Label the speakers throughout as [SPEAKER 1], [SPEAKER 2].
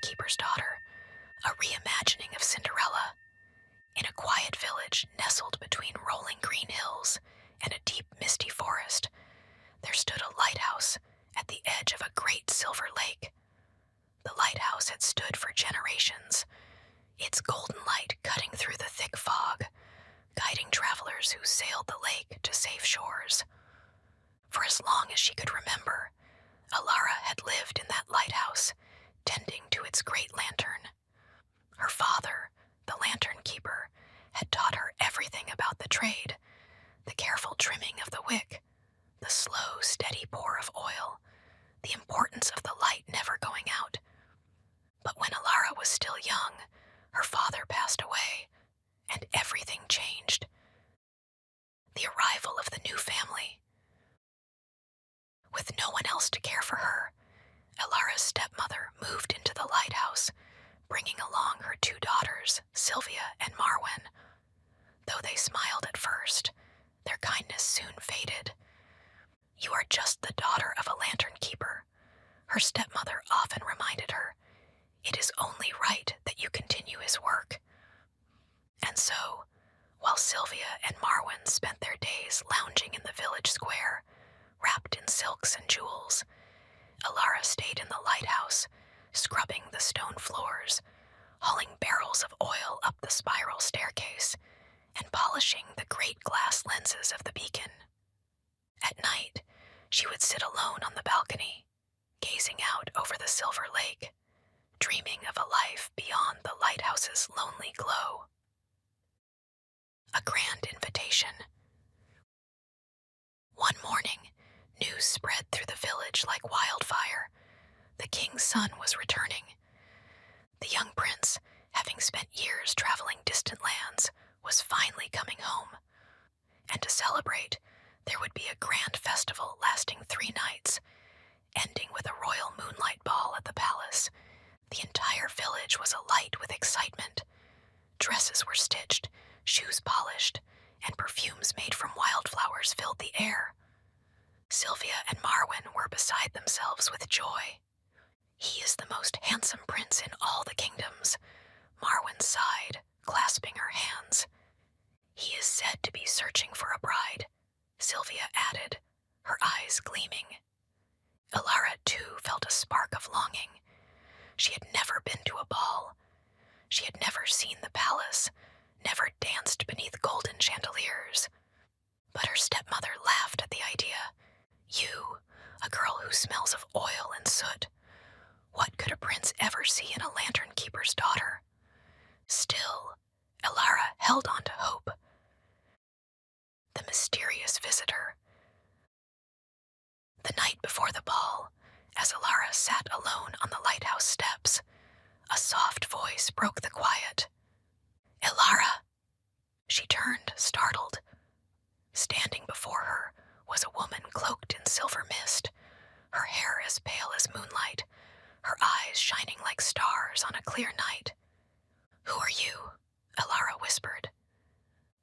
[SPEAKER 1] Keeper's Daughter, a reimagining of Cinderella. In a quiet village nestled between rolling green hills and a deep misty forest, there stood a lighthouse at the edge of a great silver lake. The lighthouse had stood for generations, its golden light cutting through the thick fog, guiding travelers who sailed the lake to safe shores. For as long as she could remember, Alara had lived in that lighthouse, tending to its great lantern. Her father, the lantern keeper, had taught her everything about the trade, the careful trimming of the wick, the slow, steady pour of oil, the importance of the light never going out. But when Alara was still young, her father passed away, and everything changed. The arrival of the new family. With no one else to care for her, Alara's stepmother moved into the lighthouse, bringing along her two daughters, Sylvia and Marwen. Though they smiled at first, their kindness soon faded. "You are just the daughter of a lantern keeper," her stepmother often reminded her. "It is only right that you continue his work." And so, while Sylvia and Marwen spent their days lounging in the village square, wrapped in silks and jewels, Alara stayed in the lighthouse, scrubbing the stone floors, hauling barrels of oil up the spiral staircase, and polishing the great glass lenses of the beacon. At night, she would sit alone on the balcony, gazing out over the silver lake, dreaming of a life beyond the lighthouse's lonely glow. A grand invitation. One morning, news spread through the village like wildfire. The king's son was returning. The young prince, having spent years traveling distant lands, was finally coming home. And to celebrate, there would be a grand festival lasting 3 nights, ending with a royal moonlight ball at the palace. The entire village was alight with excitement. Dresses were stitched, shoes polished, and perfumes made from wildflowers filled the air. Sylvia and Marwen were beside themselves with joy. "He is the most handsome prince in all the kingdoms," Marwen sighed, clasping her hands. "He is said to be searching for a bride," Sylvia added, her eyes gleaming. Alara, too, felt a spark of longing. She had never been to a ball. She had never seen the palace, never danced beneath golden chandeliers. But her stepmother laughed at the idea. "You, a girl who smells of oil and soot. What could a prince ever see in a lantern keeper's daughter?" Still, Alara held on to hope. The mysterious visitor. The night before the ball, as Alara sat alone on the lighthouse steps, a soft voice broke the quiet. "Alara!" She turned, startled. Standing before her was a woman cloaked in silver mist, her hair as pale as moonlight, her eyes shining like stars on a clear night. "Who are you?" Alara whispered.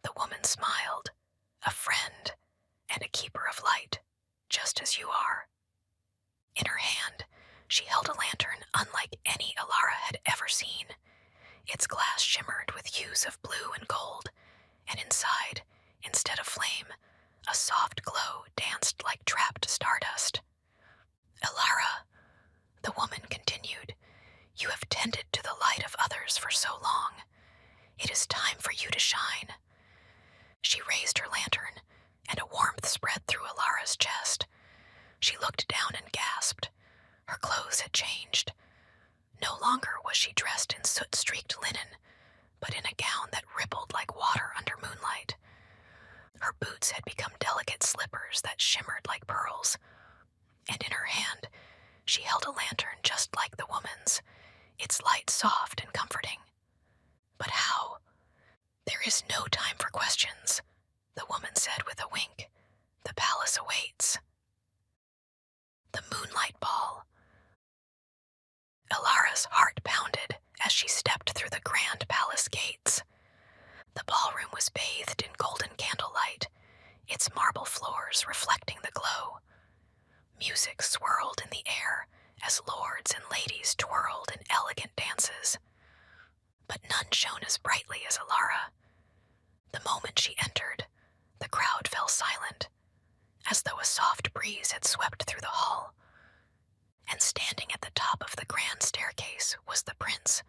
[SPEAKER 1] The woman smiled. "A friend and a keeper of light, just as you are." In her hand, she held a lantern unlike any Alara had ever seen. Its glass shimmered with hues of blue and gold, and inside, instead of flame, a soft glow danced like trapped stardust. "Alara," the woman continued, "you have tended to the light of others for so long. It is time for you to shine." She raised her lantern, and a warmth spread through Alara's chest. She looked down and gasped. Her clothes had changed. No longer was she dressed in soot-streaked linen, but in a gown that rippled like water under moonlight. Her boots had become delicate slippers that shimmered like pearls, and in her hand she held a lantern just like the woman's, its light soft and comforting. "But how?" "There is no time for questions," the woman said with a wink. "The palace awaits." The moonlight ball. Alara's heart pounded as she stepped through the grand palace gates. The ballroom was bathed in golden candlelight, its marble floors reflecting the glow. Music swirled in the air as lords and ladies twirled in elegant dances. But none shone as brightly as Alara. The moment she entered, the crowd fell silent, as though a soft breeze had swept through the hall. And standing at the top of the grand staircase was the prince.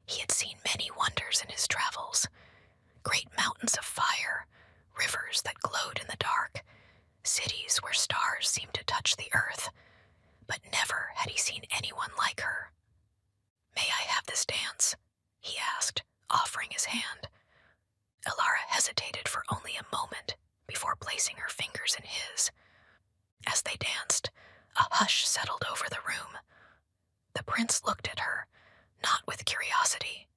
[SPEAKER 1] He had seen many wonders in his travels, great mountains of fire, rivers that glowed in the dark, cities where stars seemed to touch the earth, but never had he seen anyone like her. "May I have this dance?" he asked, offering his hand. Alara hesitated for only a moment before placing her fingers in his. As they danced, a hush settled over the room. The prince looked at her, not with curiosity,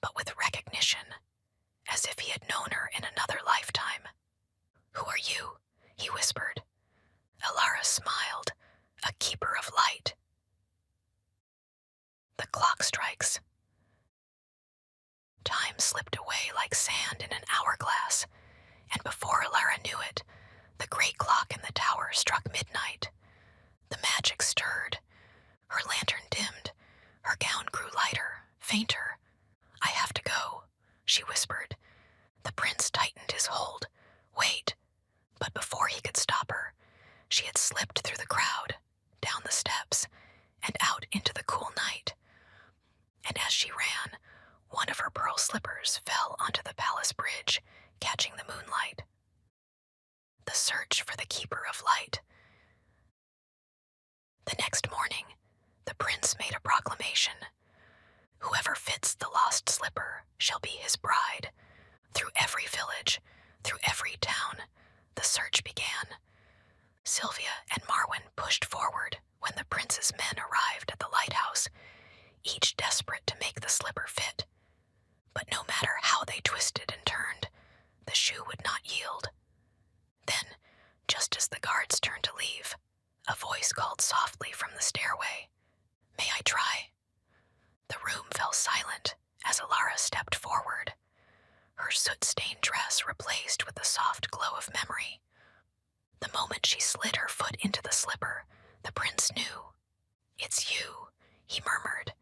[SPEAKER 1] but with recognition, as if he had known her in another lifetime. "Who are you?" he whispered. Alara smiled. "A keeper of light." The clock strikes. Time slipped away like sand in an hourglass, and before Alara knew it, the great clock in the tower struck midnight. The magic stirred. Her lantern dimmed. Her gown grew lighter, fainter. "I have to go," she whispered. The prince tightened his hold. "Wait." But before he could stop her, she had slipped through the crowd, down the steps, and out into the cool night. And as she ran, one of her pearl slippers fell onto the palace bridge, catching the moonlight. The search for the keeper of light. The next morning, the prince made a proclamation. Whoever fits the lost slipper shall be his bride. Through every village, through every town, the search began. Sylvia and Marwyn pushed forward when the prince's men arrived at the lighthouse, each desperate to make the slipper fit. But no matter how they twisted and turned, the shoe would not yield. Then, just as the guards turned to leave, a voice called softly from the stairway, "May I try?" The room fell silent as Alara stepped forward, her soot-stained dress replaced with the soft glow of memory. The moment she slid her foot into the slipper, the prince knew. "It's you," he murmured,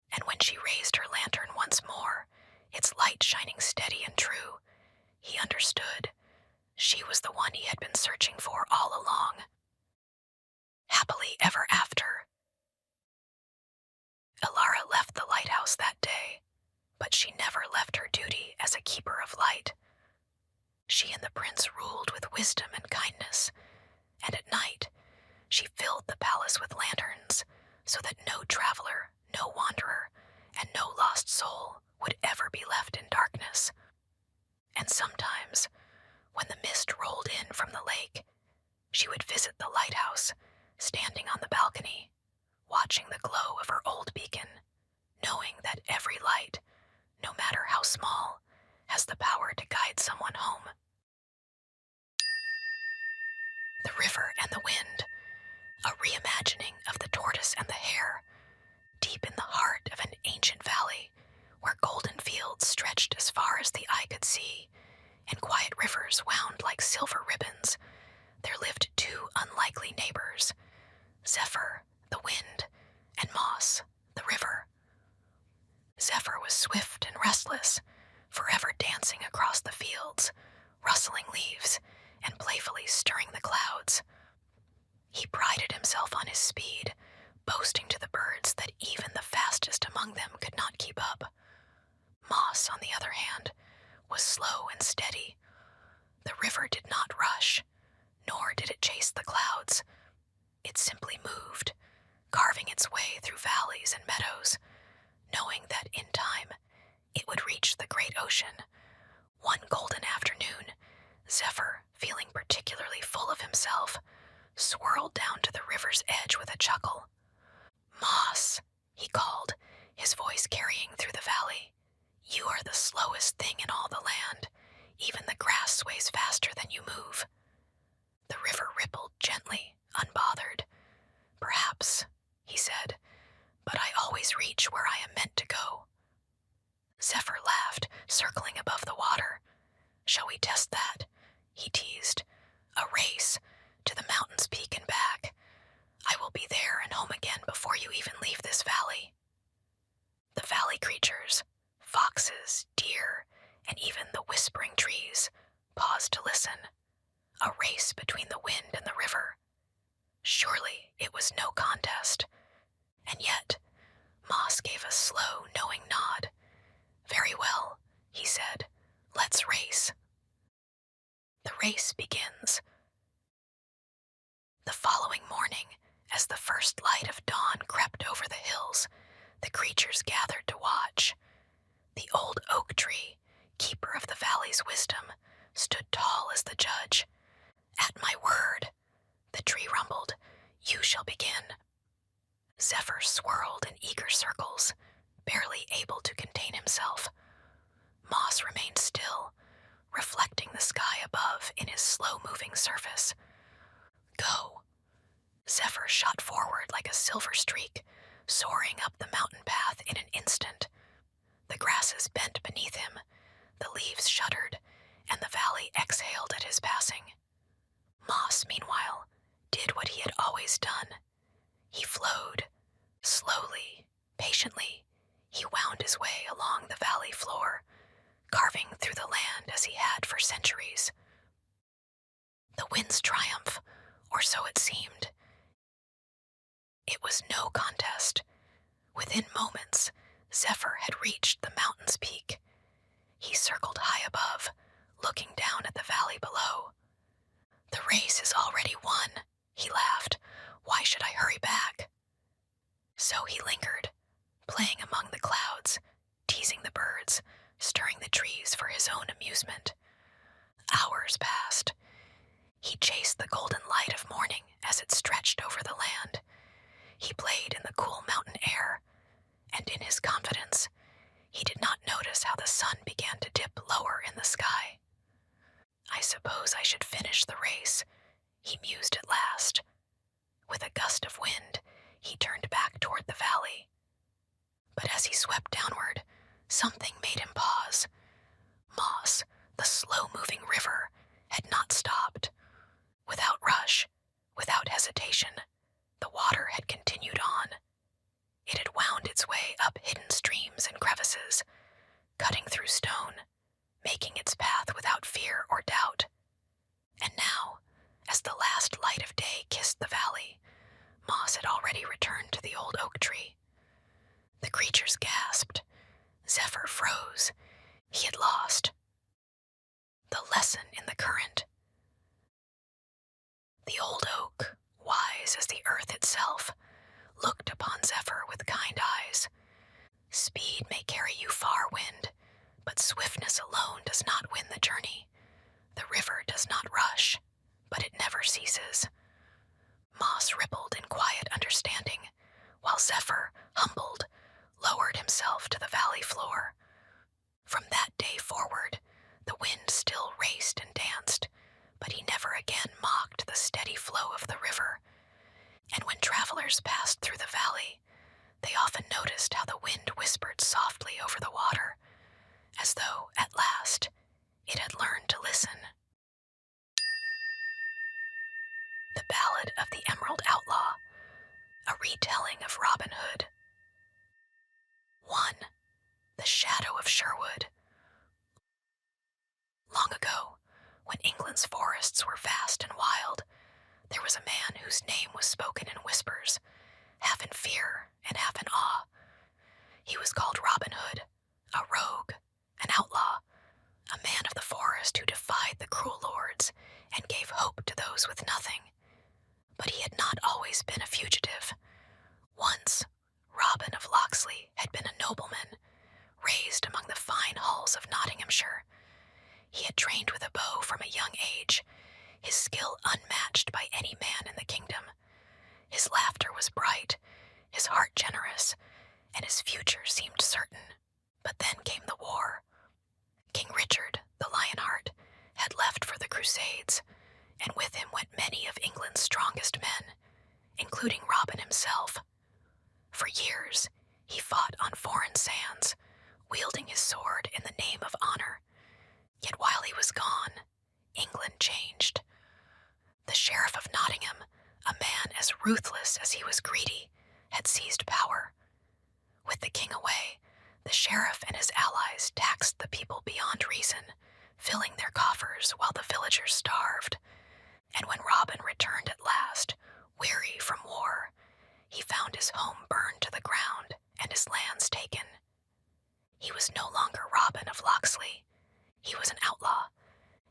[SPEAKER 1] and when she raised her lantern once more, its light shining steady and true, he understood. She was the one he had been searching for all along. Happily ever after. Alara left the lighthouse that day, but she never left her duty as a keeper of light. She and the prince ruled with wisdom and kindness, and at night she filled the palace with lanterns so that no traveler, no wanderer, and no lost soul would ever be left in darkness. And sometimes, when the mist rolled in from the lake, she would visit the lighthouse, standing on the balcony, watching the glow of her old beacon, knowing that every light, no matter how small, has the power to guide someone home. The River and the Wind, a reimagining of The Tortoise and the Hare, deep in the heart of an ancient valley where golden fields stretched as far as the eye could see and quiet rivers wound like silver ribbons, there lived two unlikely neighbors, Zephyr, the wind, and Moss, the river. Zephyr was swift and restless, forever dancing across the fields, rustling leaves, and playfully stirring the clouds. He prided himself on his speed, boasting to the birds that even the fastest among them could not keep up. Moss, on the other hand, was slow and steady. The river did not rush, nor did it chase the clouds. It simply moved, carving its way through valleys and meadows, knowing that in time it would reach the great ocean. One golden afternoon, Zephyr, feeling particularly full of himself, swirled down to the river's edge with a chuckle. "Moss," he called, his voice carrying through the valley, "you are the slowest thing in all the land. Even the grass sways faster than you move." The river rippled gently, unbothered. "Perhaps," he said, "but I always reach where I am meant to go." Zephyr laughed, circling above the water. "Shall we test that?" he teased. "A race, to the mountain's peak and back. I will be there and home again before you even leave this valley. The valley creatures, foxes, deer, and even the whispering trees, paused to listen. A race between the wind and the river. Surely it was no contest. And yet, Moss gave a slow, knowing nod. Very well, he said. Let's race. The race begins. The following morning, as the first light of dawn crept over the hills, the creatures gathered to watch. The old oak tree, keeper of the valley's wisdom, stood tall as the judge. At my word, the tree rumbled, you shall begin. Zephyr swirled in eager circles, barely able to contain himself. Moss remained still, reflecting the sky above in his slow-moving surface. Go. Zephyr shot forward like a silver streak, soaring up the mountain path in an instant. The grasses bent beneath him, the leaves shuddered, and the valley exhaled at his passing. Moss, meanwhile, did what he had always done. He flowed. Slowly, patiently, he wound his way along the valley floor, carving through the land as he had for centuries. The wind's triumph, or so it seemed. It was no contest. Within moments, Zephyr had reached the mountain's peak. He circled high above, looking down at the valley below. The race is already won, he laughed. Why should I hurry back? So he lingered, playing among the clouds, teasing the birds, stirring the trees for his own amusement. Hours passed. He chased the golden light of morning as it stretched over the land. He played in the cool mountain air, and in his confidence, he did not notice how the sun began to dip lower in the sky. I suppose I should finish the race, he mused at last. With a gust of wind, he turned back toward the valley. But as he swept downward, something made him pause. Moss, the slow-moving river, had not stopped. Without rush, without hesitation, the water had continued on. It had wound its way up hidden streams and crevices, cutting through stone, making its path without fear or doubt. And now, as the last light of day kissed the valley, Moss had already returned to the old oak tree. The creatures gasped. Zephyr froze. He had lost. The lesson in the current. The old oak, wise as the earth itself, looked upon Zephyr with kind eyes. Speed may carry you far, wind, but swiftness alone does not win the journey. The river does not rush, but it never ceases. Moss rippled in quiet understanding, while Zephyr, humbled, lowered himself to the valley floor. From that day forward, the wind still raced and danced, but he never again mocked the steady flow of the river. And when travelers passed through the valley, they often noticed how the wind whispered softly over the water, as though, at last, it had learned to listen. The Ballad of the Emerald Outlaw, a retelling of Robin Hood. 1. The Shadow of Sherwood. Long ago, when England's forests were vast and wild, there was a man whose name was spoken in whispers, half in fear and half in awe. He was called Robin Hood, a rogue, an outlaw, a man of the forest who defied the cruel lords and gave hope to those with nothing. But he had not always been a fugitive. Once, Robin of Locksley had been a nobleman, raised among the fine halls of Nottinghamshire. He had trained with a bow from a young age, his skill unmatched by any man in the kingdom. His laughter was bright, his heart generous, and his future seemed certain. But then came the war. King Richard, the Lionheart, had left for the Crusades, and with him went many of England's strongest men, including Robin himself. For years, he fought on foreign sands, wielding his sword in the name of honor. Yet while he was gone, England changed. The Sheriff of Nottingham, a man as ruthless as he was greedy, had seized power. With the king away, the sheriff and his allies taxed the people beyond reason, filling their coffers while the villagers starved. And when Robin returned at last, weary from war, he found his home burned to the ground and his lands taken. He was no longer Robin of Locksley. He was an outlaw,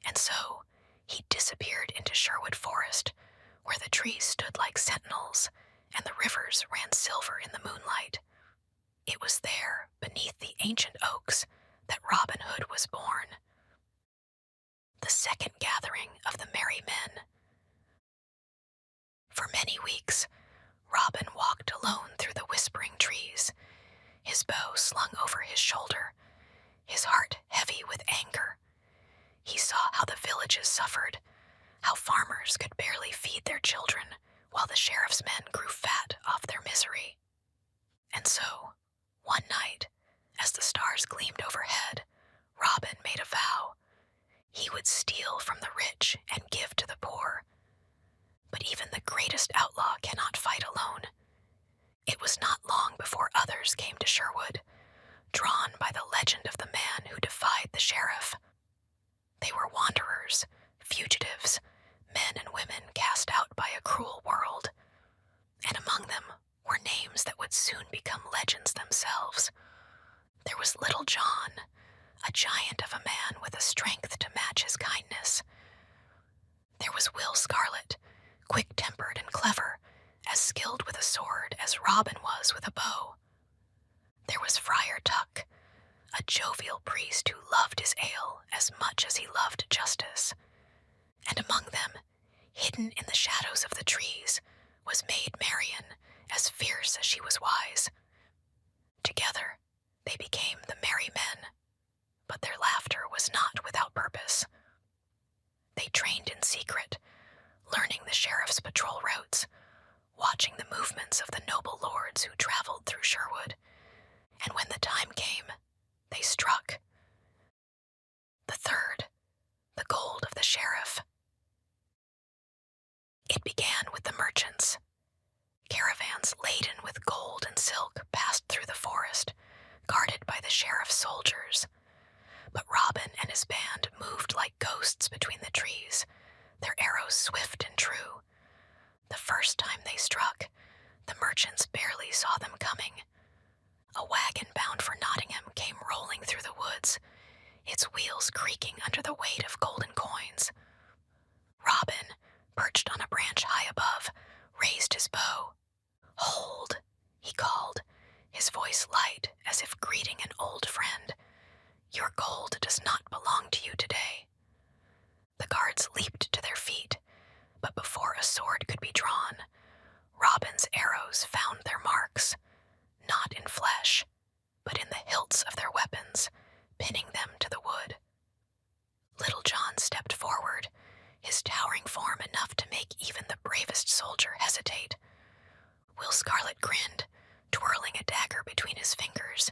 [SPEAKER 1] and so he disappeared into Sherwood Forest, where the trees stood like sentinels and the rivers ran silver in the moonlight. It was there, beneath the ancient oaks, that Robin Hood was born. The second gathering of the merry men. For many weeks, Robin walked alone through the whispering trees, his bow slung over his shoulder, his heart heavy with anger. He saw how the villages suffered, how farmers could barely feed their children, while the sheriff's men grew fat off their misery. And so, one night, as the stars gleamed overhead, Robin made a vow. He would steal from the rich and give to the poor. But even the greatest outlaw cannot fight alone. It was not long before others came to Sherwood, drawn by the legend of the man who defied the sheriff. They were wanderers, fugitives, men and women cast out by a cruel world. And among them were names that would soon become legends themselves. There was Little John, a giant of a man with a strength to match his kindness. There was Will Scarlet, quick-tempered and clever, as skilled with a sword as Robin was with a bow. There was Friar Tuck, a jovial priest who loved his ale as much as he loved justice. And among them, hidden in the shadows of the trees, was Maid Marian, as fierce as she was wise. Together, they became the Merry Men, but their laughter was not without purpose. They trained in secret, learning the sheriff's patrol routes, watching the movements of the noble lords who traveled through Sherwood, and when the time came, they struck. The third, the gold of the sheriff. It began with the merchants. Caravans laden with gold and silk passed through the forest, guarded by the sheriff's soldiers. But Robin and his band moved like ghosts between the trees, their arrows swift and true. The first time they struck, the merchants barely saw them coming. A wagon bound for Nottingham came rolling through the woods, its wheels creaking under the weight of golden coins. Robin, perched on a branch high above, raised his bow. "Hold," he called, his voice light as if greeting an old friend. "Your gold does not belong to you today." The guards leaped to their feet, but before a sword could be drawn, Robin's arrows found their marks, not in flesh, but in the hilts of their weapons, pinning them to the wood. Little John stepped forward, his towering form enough to make even the bravest soldier hesitate. Will Scarlet grinned, twirling a dagger between his fingers,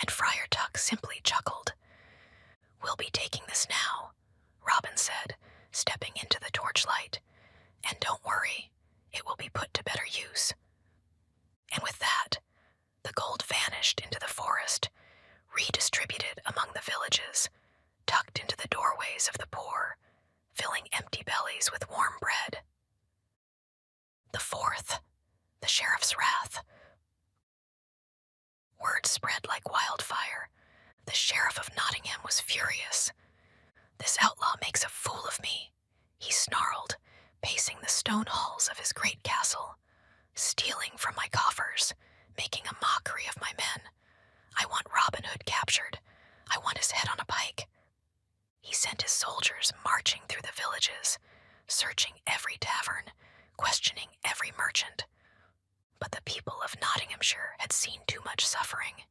[SPEAKER 1] and Friar Tuck simply chuckled. "We'll be taking this now," Robin said, stepping into the torchlight. "And don't worry, it will be put to better use." And with that, the gold vanished into the forest, redistributed among the villages, tucked into the doorways of the poor, filling empty bellies with warm bread. The fourth, the sheriff's wrath. Word spread like wildfire. The sheriff of Nottingham was furious. "This outlaw makes a fool of me," he snarled, pacing the stone halls of his great castle. "Stealing from my coffers, making a mockery of my men. I want Robin Hood captured. I want his head on a pike." He sent his soldiers marching through the villages, searching every tavern, questioning every merchant. But the people of Nottinghamshire had seen too much suffering.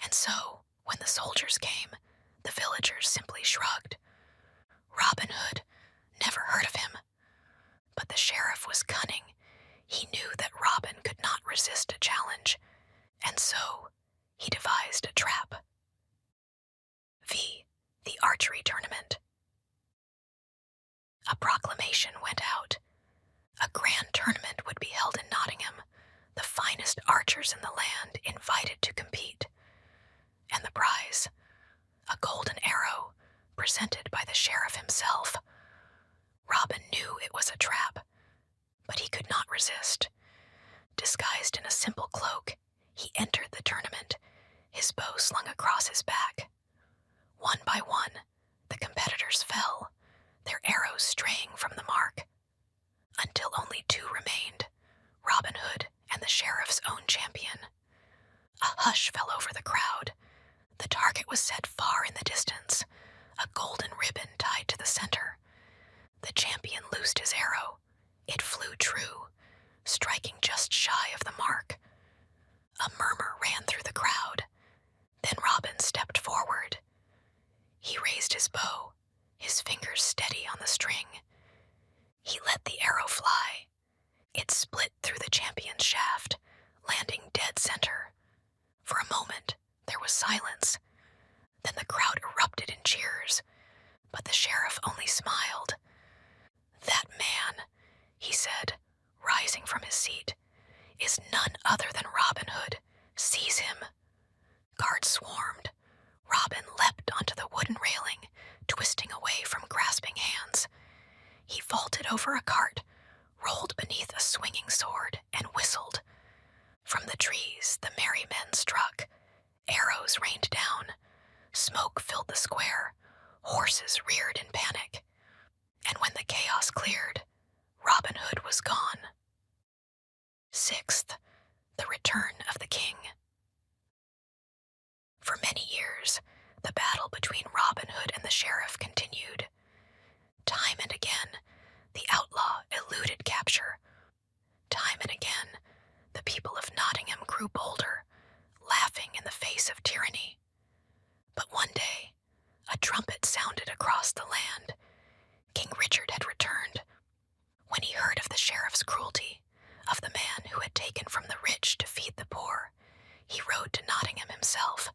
[SPEAKER 1] And so, when the soldiers came, the villagers simply shrugged. Robin Hood, never heard of him. But the sheriff was cunning. He knew that Robin could not resist a challenge, and so he devised a trap. The archery tournament. A proclamation went out. A grand tournament would be held in Nottingham, the finest archers in the land invited to compete. And the prize, a golden arrow presented by the sheriff himself. Robin knew it was a trap, but he could not resist. Disguised in a simple cloak, he entered the tournament, his bow slung across his back. One by one, the competitors fell, their arrows straying from the mark, until only two remained, Robin Hood and the sheriff's own champion. A hush fell over the crowd. The target was set far in the distance, a golden ribbon tied to the center. The champion loosed his arrow. It flew true, striking just shy of the mark. A murmur ran through the crowd. Then Robin stepped forward. He raised his bow, his fingers steady on the string. He let the arrow fly. It split through the champion's shaft, landing dead center. For a moment, there was silence. Then the crowd erupted in cheers, but the sheriff only smiled. "That man," he said, rising from his seat, "is none other than Robin Hood. Seize him." Guards swarmed. Robin leapt onto the wooden railing, twisting away from grasping hands. He vaulted over a cart, rolled beneath a swinging sword, and whistled. From the trees, the merry men struck. Arrows rained down. Smoke filled the square. Horses reared in panic. And when the chaos cleared, Robin Hood was gone. 6th, the return of the king. For many years, the battle between Robin Hood and the sheriff continued. Time and again, the outlaw eluded capture. Time and again, the people of Nottingham grew bolder, laughing in the face of tyranny. But one day, a trumpet sounded across the land. King Richard had returned. When he heard of the sheriff's cruelty, of the man who had taken from the rich to feed the poor, he rode to Nottingham himself.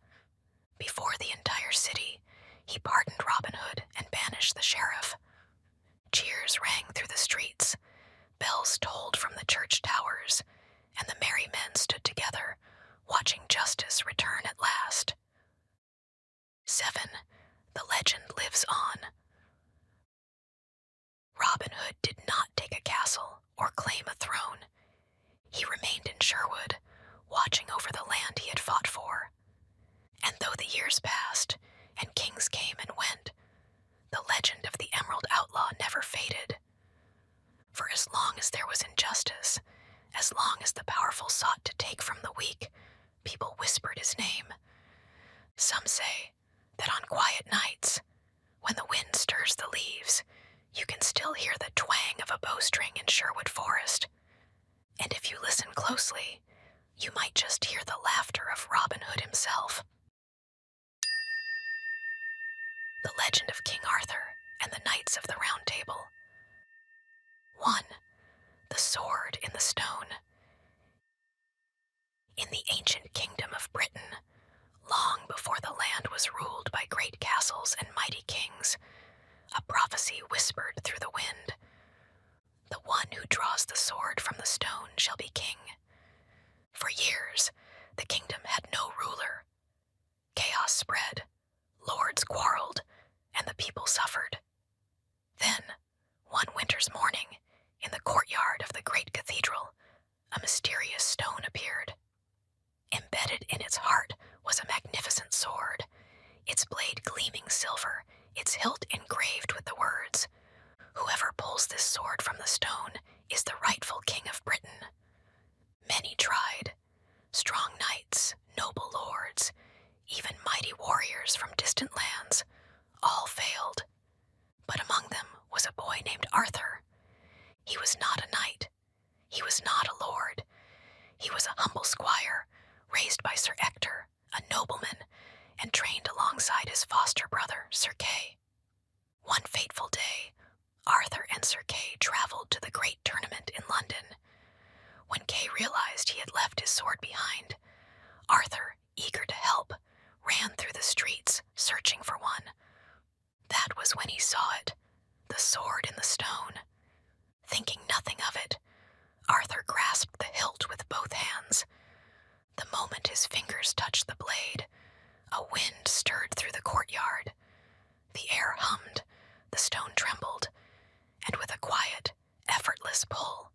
[SPEAKER 1] Before the entire city, he pardoned Robin Hood and banished the sheriff. Cheers rang through the streets, bells tolled from the church towers, and the merry men stood together, watching justice return at last. 7. The legend lives on. Robin Hood did not take a castle or claim a throne. He remained in Sherwood, watching over the land he had fought for. And though the years passed, and kings came and went, the legend of the Emerald Outlaw never faded. For as long as there was injustice, as long as the powerful sought to take from the weak, people whispered his name. Some say that on quiet nights, when the wind stirs the leaves, you can still hear the twang of a bowstring in Sherwood Forest. And if you listen closely, you might just hear the laughter of Robin Hood himself. The Legend of King Arthur and the Knights of the Round Table. 1. The Sword in the Stone. In the ancient kingdom of Britain, long before the land was ruled by great castles and mighty kings, a prophecy whispered through the wind. The one who draws the sword from the stone shall be king. For years, the kingdom had no ruler. Chaos spread, lords quarreled, and the people suffered. Then, one winter's morning, in the courtyard of the great cathedral, a mysterious stone appeared. Embedded in its heart was a magnificent sword, its blade gleaming silver, its hilt engraved with the words, "Whoever pulls this sword from the stone is the rightful king of Britain." Many tried, strong knights, noble lords, even mighty warriors from distant lands, all failed. But among them was a boy named Arthur. He was not a knight. He was not a lord. He was a humble squire, raised by Sir Ector, a nobleman, and trained alongside his foster brother, Sir Kay. One fateful day, Arthur and Sir Kay traveled to the great tournament in London. When Kay realized he had left his sword behind, Arthur, eager to help, ran through the streets, searching for one. That was when he saw it, the sword in the stone. Thinking nothing of it, Arthur grasped the hilt with both hands. The moment his fingers touched the blade, a wind stirred through the courtyard. The air hummed, the stone trembled, and with a quiet, effortless pull,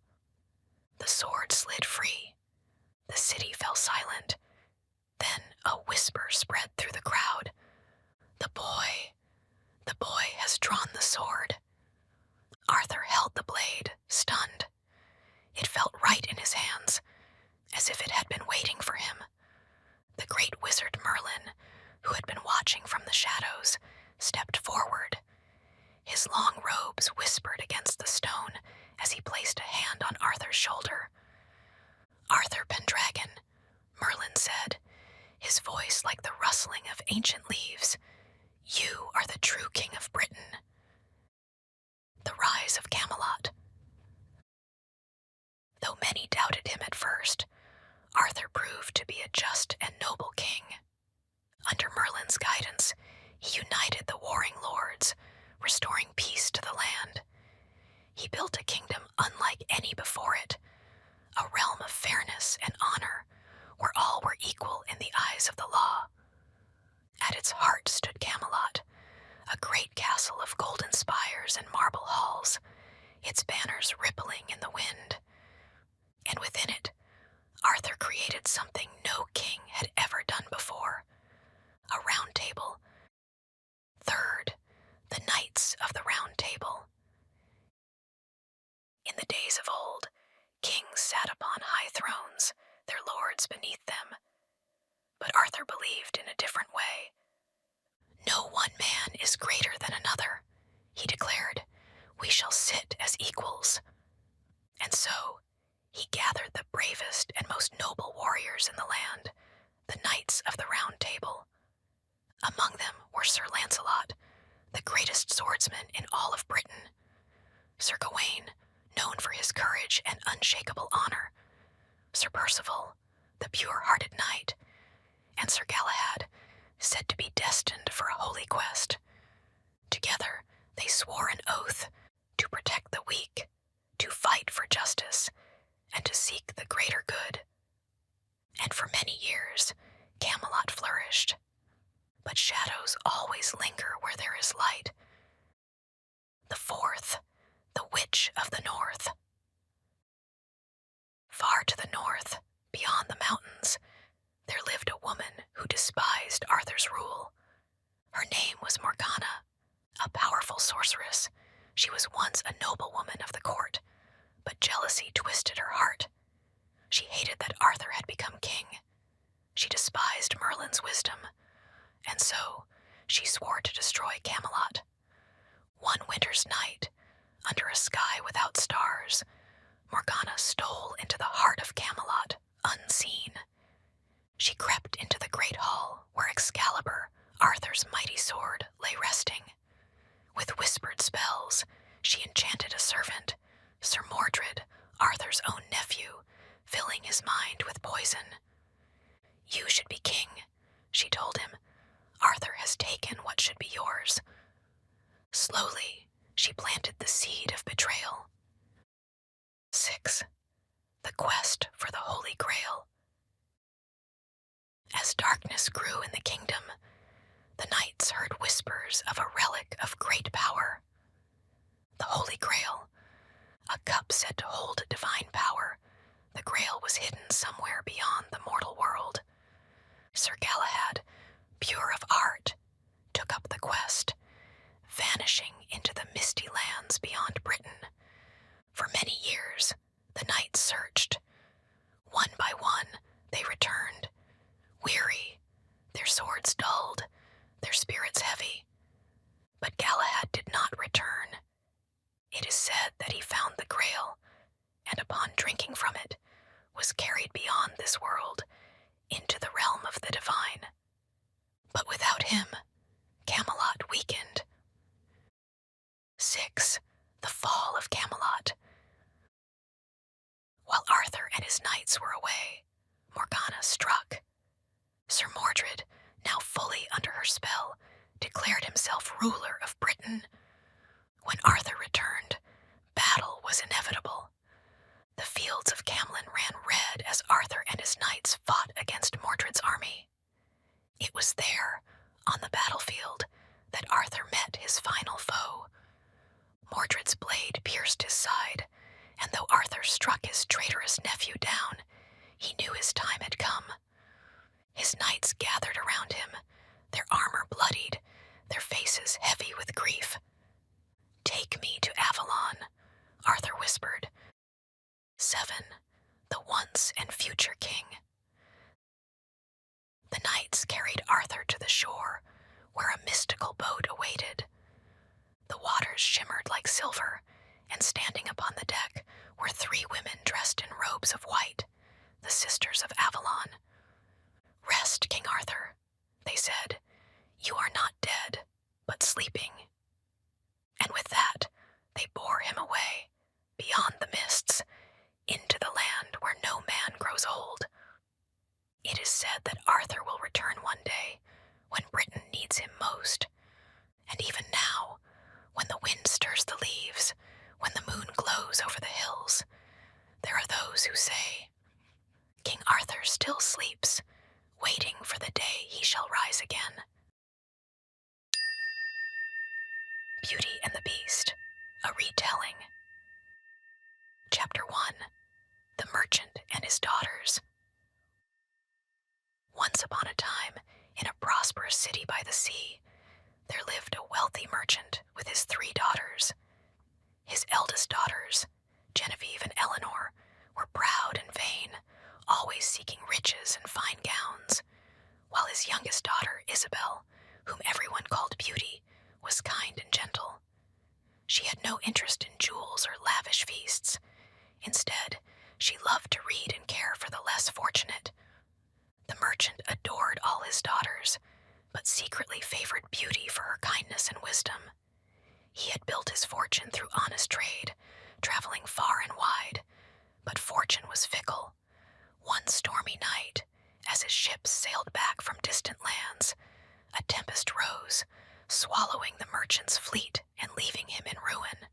[SPEAKER 1] the sword slid free. The city fell silent. Then a whisper spread through the crowd. The boy has drawn the sword. Arthur held the blade, stunned. It felt right in his hands, as if it had been waiting for him. The great wizard Merlin, who had been watching from the shadows, stepped forward. His long robes whispered against the stone as he placed a hand on Arthur's shoulder. "Arthur Pendragon," Merlin said, his voice like the rustling of ancient leaves, "you are the true king of Britain." The rise of Camelot. Though many doubted him at first, Arthur proved to be a just and noble king. Under Merlin's guidance, he united the warring lords, restoring peace to the land. He built a kingdom unlike any before it, a realm of fairness and honor, where all were equal in the eyes of the law. At its heart stood Camelot, a great castle of golden spires and marble halls, its banners rippling in the wind. And within it, Arthur created something no king had ever done before: a round table. Third, the Knights of the Round Table. In the days of old, kings sat upon high thrones, their lords beneath them. But Arthur believed in a different way. "No one man is greater than another," he declared. "We shall sit as equals." And so, he gathered the bravest and most noble warriors in the land, the Knights of the Round Table. Among them were Sir Lancelot, the greatest swordsman in all of Britain; Sir Gawain, known for his courage and unshakable honor; Sir Percival, the pure-hearted knight; and Sir Galahad, said to be destined for a holy quest. Together, they swore an oath to protect the weak, to fight for justice, and to seek the greater good. And for many years, Camelot flourished. But shadows always linger where there is light. The fourth, the Witch of the North. Far to the north, beyond the mountains, there lived a woman who despised Arthur's rule. Her name was Morgana, a powerful sorceress. She was once a noblewoman of the court, but jealousy twisted her heart. She hated that Arthur had become king. She despised Merlin's wisdom, and so she swore to destroy Camelot. One winter's night, under a sky without stars, Morgana stole into the heart of Camelot, unseen. She crept into the great hall where Excalibur, Arthur's mighty sword, lay resting. With whispered spells, she enchanted a servant, Sir Mordred, Arthur's own nephew, filling his mind with poison. "You should be king," she told him. "Arthur has taken what should be yours." Slowly, she planted the seed of betrayal. 6. The Quest for the Holy Grail. As darkness grew in the kingdom, the knights heard whispers of a relic of great power. The Holy Grail, a cup said to hold divine power. The Grail was hidden somewhere beyond the mortal world. Sir Galahad, pure of heart, took up the quest, vanishing into the misty lands beyond Britain. For many years, the knights searched. One by one, they returned, weary, their swords dulled, their spirits heavy. But Galahad did not return. It is said that he found the Grail, and upon drinking from it, was carried beyond this world, into the realm of the divine. But without him, Camelot weakened. 6. The Fall of Camelot. While Arthur and his knights were away, Morgana struck. Sir Mordred, now fully under her spell, declared himself ruler of Britain. When Arthur returned, battle was inevitable. The field knights fought against Mordred's army. It was there, on the battlefield, that Arthur met his final foe. Mordred's blade pierced his side, and though Arthur struck his traitorous nephew down, he knew his time had come. His knights gathered around him, their armor bloodied, their faces heavy with grief. "Take me to Avalon," Arthur whispered. 7. The once and future king. The knights carried Arthur to the shore, where a mystical boat awaited. The waters shimmered like silver, and standing upon the deck were 3 women dressed in robes of white, the sisters of Avalon. "Rest, King Arthur," they said. "You are not dead, but sleeping." And with that, they bore him away, beyond the mists, into the land where no man grows old. It is said that Arthur will return one day, when Britain needs him most. And even now, when the wind stirs the leaves, when the moon glows over the hills, there are those who say, "King Arthur still sleeps, waiting for the day he shall rise again." Beauty and the Beast, a retelling. Chapter 1. The Merchant and His Daughters. Once upon a time, in a prosperous city by the sea, there lived a wealthy merchant with his 3 daughters. His eldest daughters, Genevieve and Eleanor, were proud and vain, always seeking riches and fine gowns, while his youngest daughter, Isabel, whom everyone called Beauty, was kind and gentle. She had no interest in jewels or lavish feasts. Instead, she loved to read and care for the less fortunate. The merchant adored all his daughters, but secretly favored Beauty for her kindness and wisdom. He had built his fortune through honest trade, traveling far and wide, but fortune was fickle. One stormy night, as his ships sailed back from distant lands, a tempest rose, swallowing the merchant's fleet and leaving him in ruin.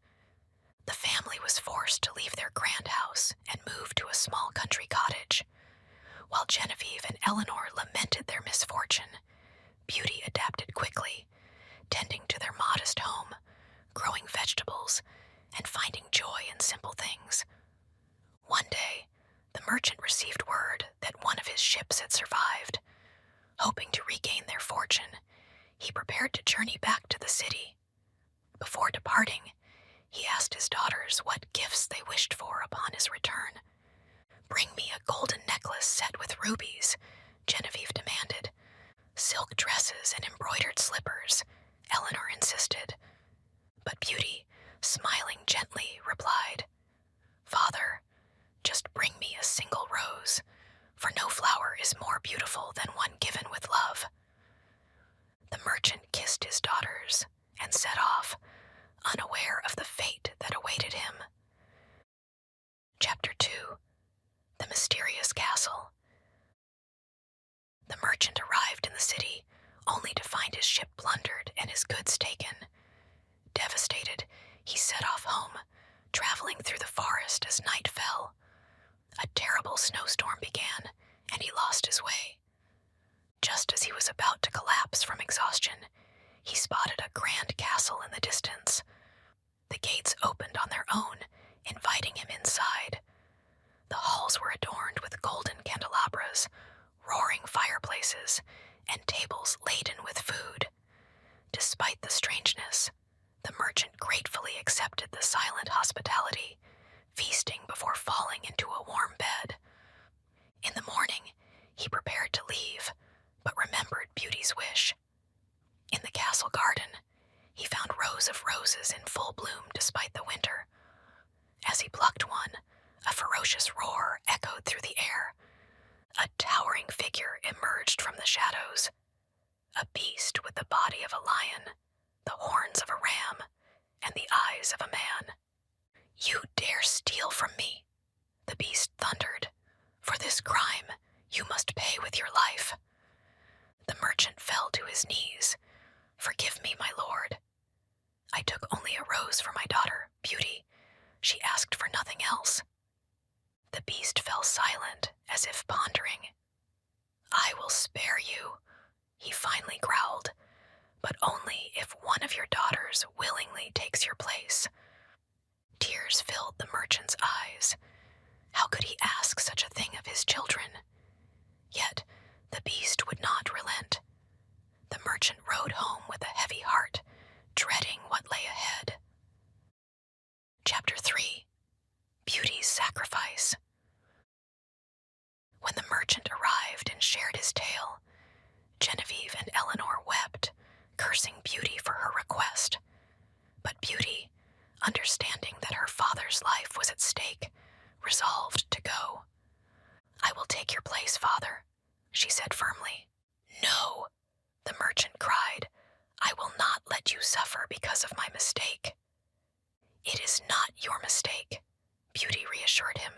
[SPEAKER 1] The family was forced to leave their grand house and move to a small country cottage. While Genevieve and Eleanor lamented their misfortune, Beauty adapted quickly, tending to their modest home, growing vegetables, and finding joy in simple things. One day, the merchant received word that one of his ships had survived. Hoping to regain their fortune, he prepared to journey back to the city. Before departing, he asked his daughters what gifts they wished for upon his return. "Bring me a golden necklace set with rubies," Genevieve demanded. "Silk dresses and embroidered slippers," Eleanor insisted. But Beauty, smiling gently, replied, "Father, just bring me a single rose, for no flower is more beautiful than one given with love." The merchant kissed his daughters and set off, unaware of the fate that awaited him. Chapter 2. The Mysterious Castle. The merchant arrived in the city, only to find his ship plundered and his goods taken. Devastated, he set off home, traveling through the forest as night fell. A terrible snowstorm began, and he lost his way. Just as he was about to collapse from exhaustion, he spotted a grand castle in the distance. The gates opened on their own, inviting him inside. The halls were adorned with golden candelabras, roaring fireplaces, and tables laden with food. Despite the strangeness, the merchant gratefully accepted the silent hospitality, feasting before falling into a warm bed. In the morning, he prepared to leave, but remembered Beauty's wish. In the castle garden, he found rows of roses in full bloom despite the winter. As he plucked one, a ferocious roar echoed through the air. A towering figure emerged from the shadows. A beast with the body of a lion, the horns of a ram, and the eyes of a man. "You dare steal from me," the beast thundered. "For this crime, you must pay with your life." The merchant fell to his knees. "Forgive me, my lord. I took only a rose for my daughter, Beauty. She asked for nothing else." The beast fell silent, as if pondering. but only if one of your daughters willingly takes your place. Tears filled the merchant's eyes. How could he ask such a thing of his children? Yet the beast would not relent. The merchant rode home with a heavy heart, dreading what lay ahead. Chapter 3. Beauty's Sacrifice. When the merchant arrived and shared his tale, Genevieve and Eleanor wept, cursing Beauty for her request. But Beauty, understanding that her father's life was at stake, resolved to go. "I will take your place, father," she said firmly. "No," the merchant cried. "I will not let you suffer because of my mistake." "It is not your mistake," Beauty reassured him,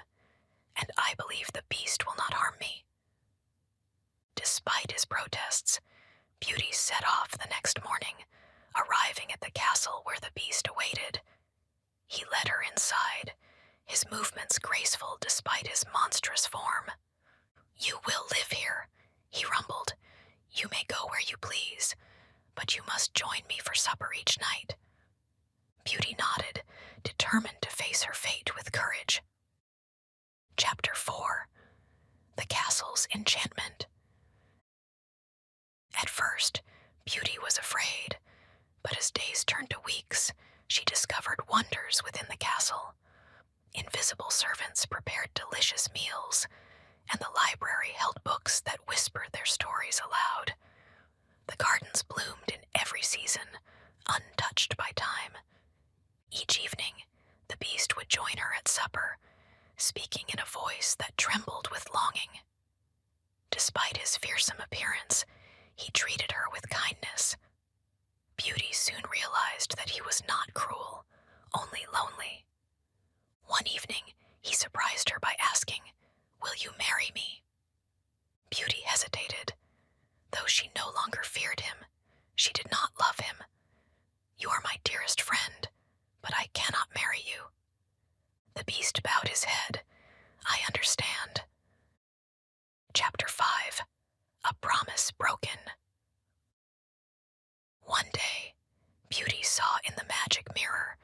[SPEAKER 1] "and I believe the beast will not harm me." Despite his protests, Beauty set off the next morning, arriving at the castle where the beast awaited. He led her inside, his movements graceful despite his monstrous form. "You will live here," he rumbled. "You may go where you please, but you must join me for supper each night." Beauty nodded, determined to face her fate with courage. Chapter 4. The Castle's Enchantment. At first, Beauty was afraid, but as days turned to weeks, she discovered wonders within the castle. Invisible servants prepared delicious meals, and the library held books that whispered their stories aloud. The gardens bloomed in every season, untouched by time. Each evening, the beast would join her at supper, speaking in a voice that trembled with longing. Despite his fearsome appearance, he treated her with kindness. Beauty soon realized that he was not cruel, only lonely. One evening, he surprised her by asking, "Will you marry me?" Beauty hesitated. Though she no longer feared him, she did not love him. "You are my dearest friend, but I cannot marry you." The beast bowed his head. "I understand." Chapter 5. A Promise Broken. One day, Beauty saw in the magic mirror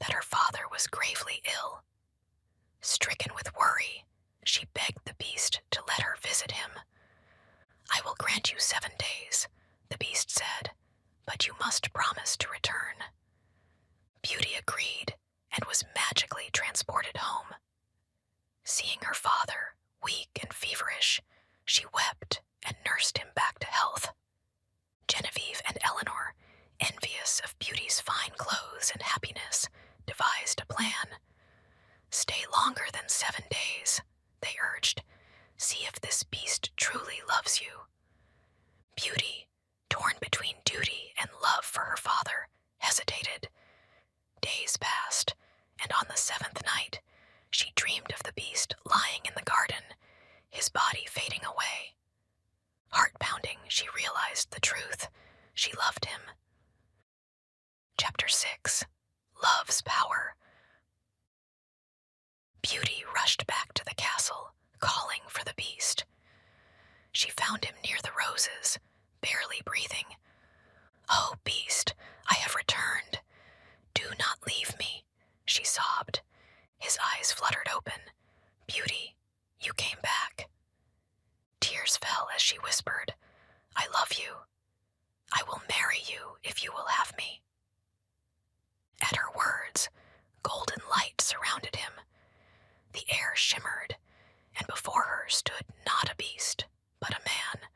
[SPEAKER 1] that her father was gravely ill. Stricken with worry, she begged the beast to let her visit him. "I will grant you 7 days," the beast said, "but you must promise to return." Beauty agreed and was magically transported home. Seeing her father, weak and feverish, she wept and nursed him back to health. Genevieve and Eleanor, envious of Beauty's fine clothes and happiness, devised a plan. "Stay longer than 7 days," they urged. "See if this beast truly loves you." Beauty, torn between duty and love for her father, hesitated. Days passed, and on the 7th night, she dreamed of the beast lying in the garden, his body fading away. Heart-pounding, she realized the truth. She loved him. Chapter 6. Love's Power. Beauty rushed back to the castle, calling for the beast. She found him near the roses, barely breathing. "Oh, beast, I have returned. Do not leave me," she sobbed. His eyes fluttered open. "Beauty, you came back." Tears fell as she whispered, "I love you. I will marry you if you will have me." At her words, golden light surrounded him. The air shimmered, and before her stood not a beast, but a man,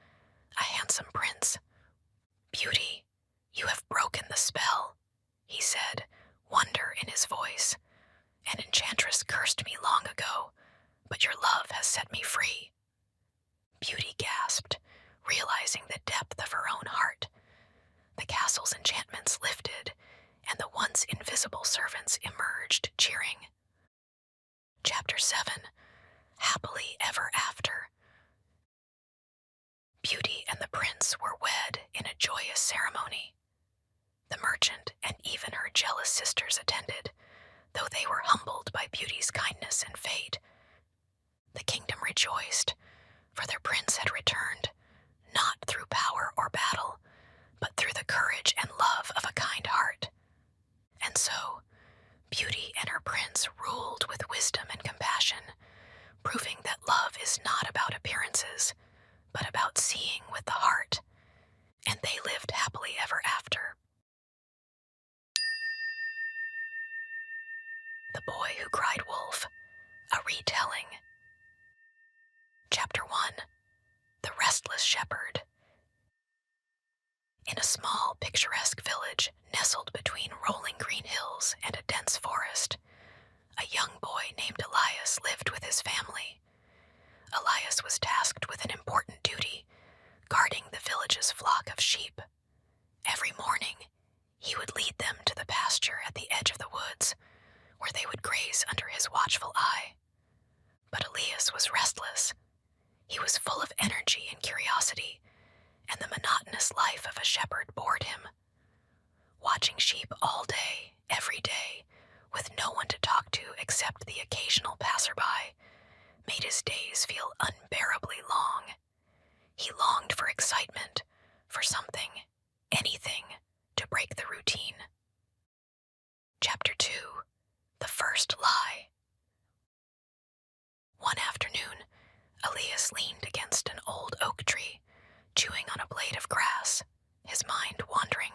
[SPEAKER 1] a handsome prince. "Beauty, you have broken the spell," he said, wonder in his voice. "An enchantress cursed me long ago, but your love has set me free." Beauty gasped, realizing the depth of her own heart. The castle's enchantments lifted, and the once invisible servants emerged, cheering. Chapter 7. Happily Ever After. Beauty and the prince were wed in a joyous ceremony. The merchant and even her jealous sisters attended, though they were humbled by Beauty's kindness and fate. The kingdom rejoiced, for their prince had returned, not through power or battle, but through the courage They lived happily ever after. The Boy Who Cried Wolf, a retelling. Chapter 1. The Restless Shepherd. In a small, picturesque village nestled between rolling green hills and a dense forest, a young boy named Elias lived with his family. Elias was tasked with an important duty, guarding the village's flock of sheep. Every morning, he would lead them to the pasture at the edge of the woods, where they would graze under his watchful eye. But Elias was restless. He was full of energy and curiosity, and the monotonous life of a shepherd bored him. Watching sheep all day, every day, with no one to talk to except the occasional passerby, made his days feel unbearably long. He longed for excitement, for something, anything, to break the routine. Chapter 2. The First Lie. One afternoon, Elias leaned against an old oak tree, chewing on a blade of grass, his mind wandering.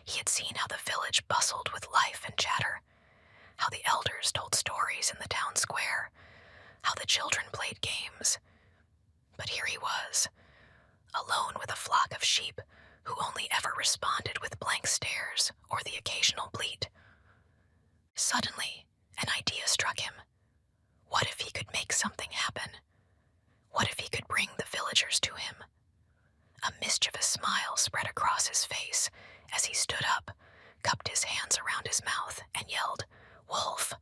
[SPEAKER 1] He had seen how the village bustled with life and chatter, how the elders told stories in the town square, how the children played games. But here he was, alone with a flock of sheep who only ever responded with blank stares or the occasional bleat. Suddenly, an idea struck him. What if he could make something happen? What if he could bring the villagers to him? A mischievous smile spread across his face as he stood up, cupped his hands around his mouth, and yelled, "Wolf!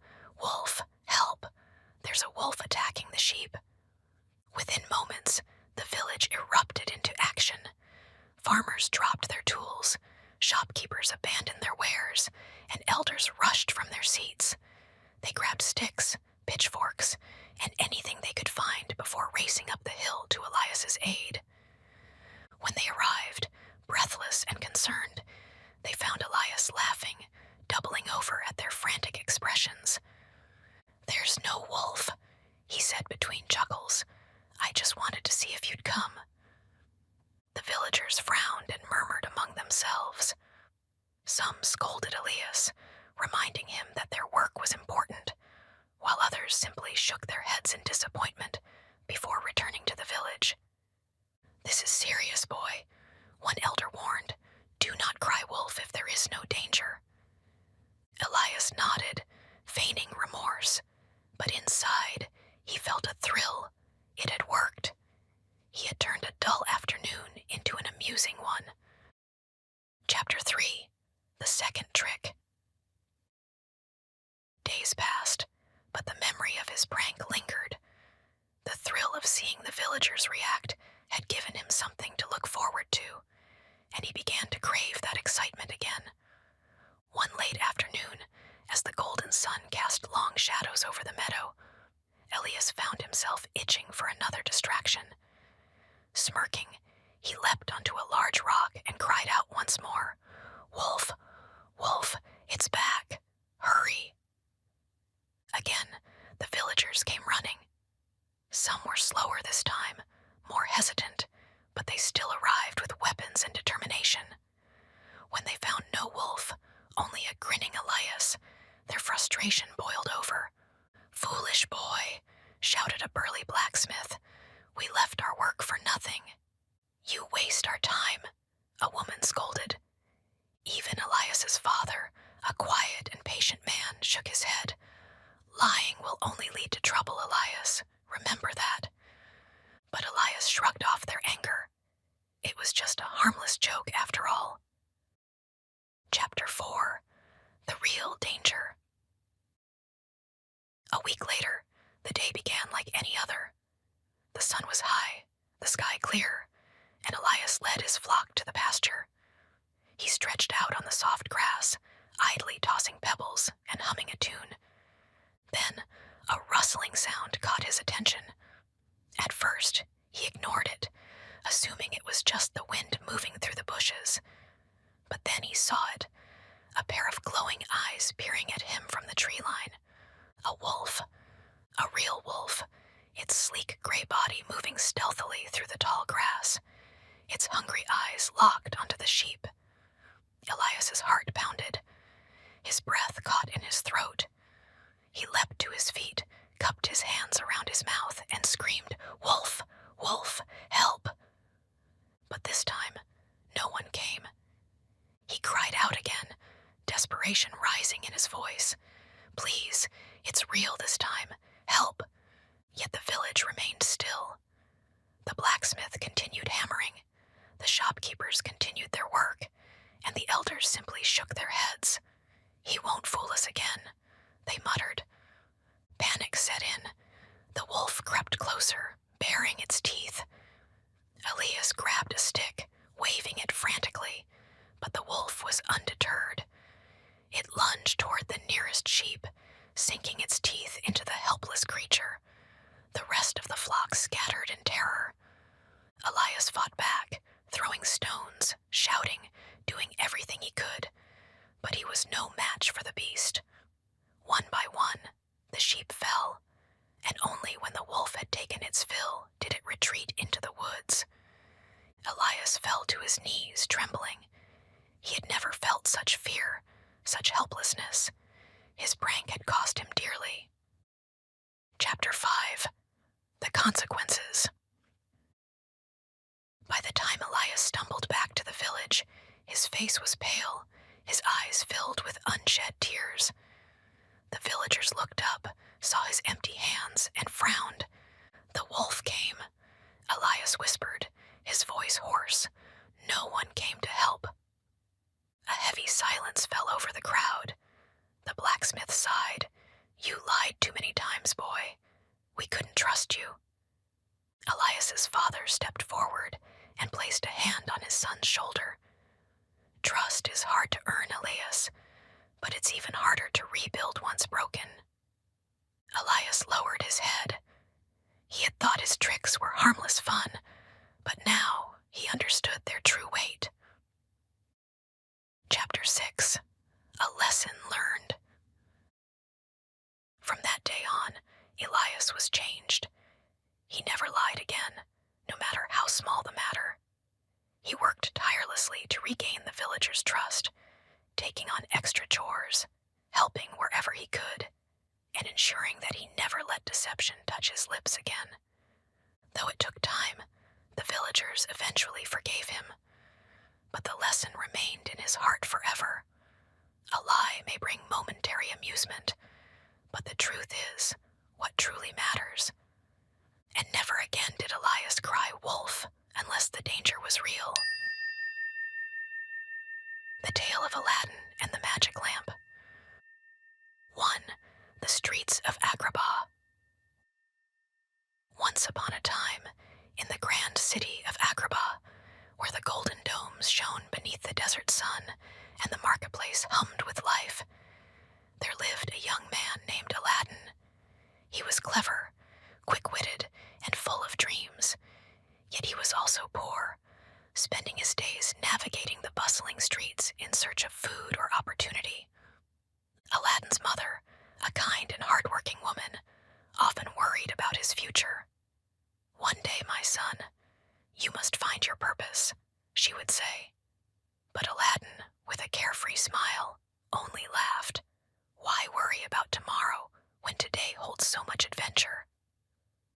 [SPEAKER 1] Wolf! Help! There's a wolf attacking the sheep." Within moments, the village erupted into action. Farmers dropped their tools, shopkeepers abandoned their wares, and elders rushed from their seats. They grabbed sticks, pitchforks, and anything they could find before racing up the hill to Elias's aid. When they arrived, breathless and concerned, they found Elias laughing, doubling over at their frantic expressions. "There's no wolf," he said between chuckles. "I just wanted to see if you'd come." The villagers frowned and murmured among themselves. Some scolded Elias, reminding him that their work was important, while others simply shook their heads in disappointment before returning to the village. "This is serious, boy," one elder warned. "Do not cry wolf if there is no danger." Elias nodded, feigning remorse, but inside he felt a thrill. It had worked. He had turned a dull afternoon into an amusing one. Chapter 3. The Second Trick. Days passed, but the memory of his prank lingered. The thrill of seeing the villagers react had given him something to look forward to, and he began to crave that excitement again. One late afternoon, as the golden sun cast long shadows over the meadow, Elias found himself itching for another distraction. Smirking, he leapt onto a large rock and cried out once more, "Wolf! Wolf! It's back! Hurry!" Again, the villagers came running. Some were slower this time, more hesitant, but they still arrived with weapons and determination. When they found no wolf, only a grinning Elias, their frustration boiled over. "Foolish boy," shouted a burly blacksmith. "We left our work for nothing." "You waste our time," a woman scolded. Even Elias's father, a quiet and patient man, shook his head. "Lying will only lead to trouble, Elias. Remember that." But Elias shrugged off their anger. It was just a harmless joke after all. Chapter 4. The Real Danger. A week later, the day began like any other. The sun was high, the sky clear, and Elias led his flock to the pasture. He stretched out on the soft grass, idly tossing pebbles and humming a tune. Then, a rustling sound caught his attention. At first, he ignored it, assuming it was just the wind moving through the bushes. But then he saw it, a pair of glowing eyes peering at him from the tree line. A wolf, a real wolf, its sleek gray body moving stealthily through the tall grass, its hungry eyes eyes locked onto the sheep. Elias's heart pounded. His breath caught in his throat. He leapt to his feet, cupped his hands around his mouth, and screamed, "Wolf! Wolf! Help!" But this time, no one came. He cried out again, desperation rising in his voice. "Please, it's real this time. Help!" Yet the village remained still. The blacksmith continued hammering. The shopkeepers continued their work, and the elders simply shook their heads. "He won't fool us again," they muttered. Panic set in. The wolf crept closer, baring its teeth. Elias grabbed a stick, waving it frantically, but the wolf was undeterred. It lunged toward the nearest sheep, sinking its teeth into the helpless creature. The rest of the flock scattered in terror. Elias fought back, throwing stones, shouting, doing everything he could, but he was no match for the beast. One by one, the sheep fell, and only when the wolf had taken its fill did it retreat into the woods. Elias fell to his knees, trembling. He had never felt such fear, such helplessness. His prank had cost him dearly. Chapter 5. The Consequences. By the time Elias stumbled back to the village, his face was pale, his eyes filled with unshed tears. The villagers looked up, saw his empty hands, and frowned. "The wolf came," Elias whispered, his voice hoarse. No one came to help. A heavy silence fell over the crowd. The blacksmith sighed. "You lied too many times, boy. We couldn't trust you." Elias's father stepped forward and placed a hand on his son's shoulder. "Trust is hard to earn, Elias, but it's even harder to rebuild once broken." Elias lowered his head. He had thought his tricks were harmless fun, but now he understood their true weight. Chapter 6. A Lesson Learned. From that day on, Elias was changed. He never lied again, no matter how small the matter. He worked tirelessly to regain the villagers' trust, taking on extra chores, helping wherever he could, and ensuring that he never let deception touch his lips again. Though it took time, the villagers eventually forgave him. But the lesson remained in his heart forever. A lie may bring momentary amusement, but the truth is what truly matters. And never again did Elias cry wolf unless the danger was real. The Tale of Aladdin and the Magic Lamp. 1. The Streets of Agrabah. Once upon a time, in the grand city of Agrabah, where the golden domes shone beneath the desert sun and the marketplace hummed with life, there lived a young man named Aladdin. He was clever, quick-witted, and full of dreams, yet he was also poor, spending his days navigating the bustling streets in search of food or opportunity. Aladdin's mother, a kind and hard-working woman, often worried about his future. "One day, my son, you must find your purpose," she would say. But Aladdin, with a carefree smile, only laughed. Why worry about tomorrow when today holds so much adventure?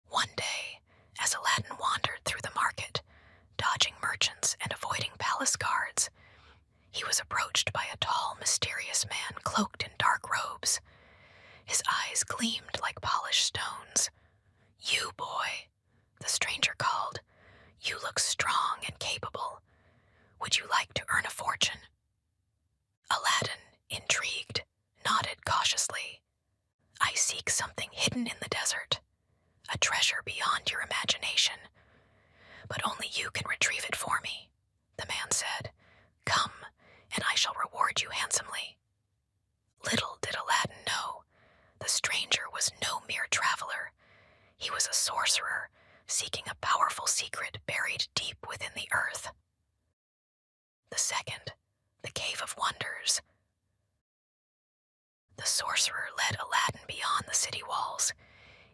[SPEAKER 1] One day, as Aladdin wandered through the market, dodging merchants and avoiding palace guards, he was approached by a tall, mysterious man cloaked in dark robes. His eyes gleamed like polished stones. "You, boy," the stranger called. "You look strong and capable. Would you like to earn a fortune?" Aladdin, intrigued, nodded cautiously. "I seek something hidden in the desert, a treasure beyond your imagination. But only you can retrieve it for me," the man said. "Come, and I shall reward you handsomely." Little did Aladdin know, the stranger was no mere traveler. He was a sorcerer, seeking a powerful secret buried deep within the earth. The second, the Cave of Wonders. The sorcerer led Aladdin beyond the city walls,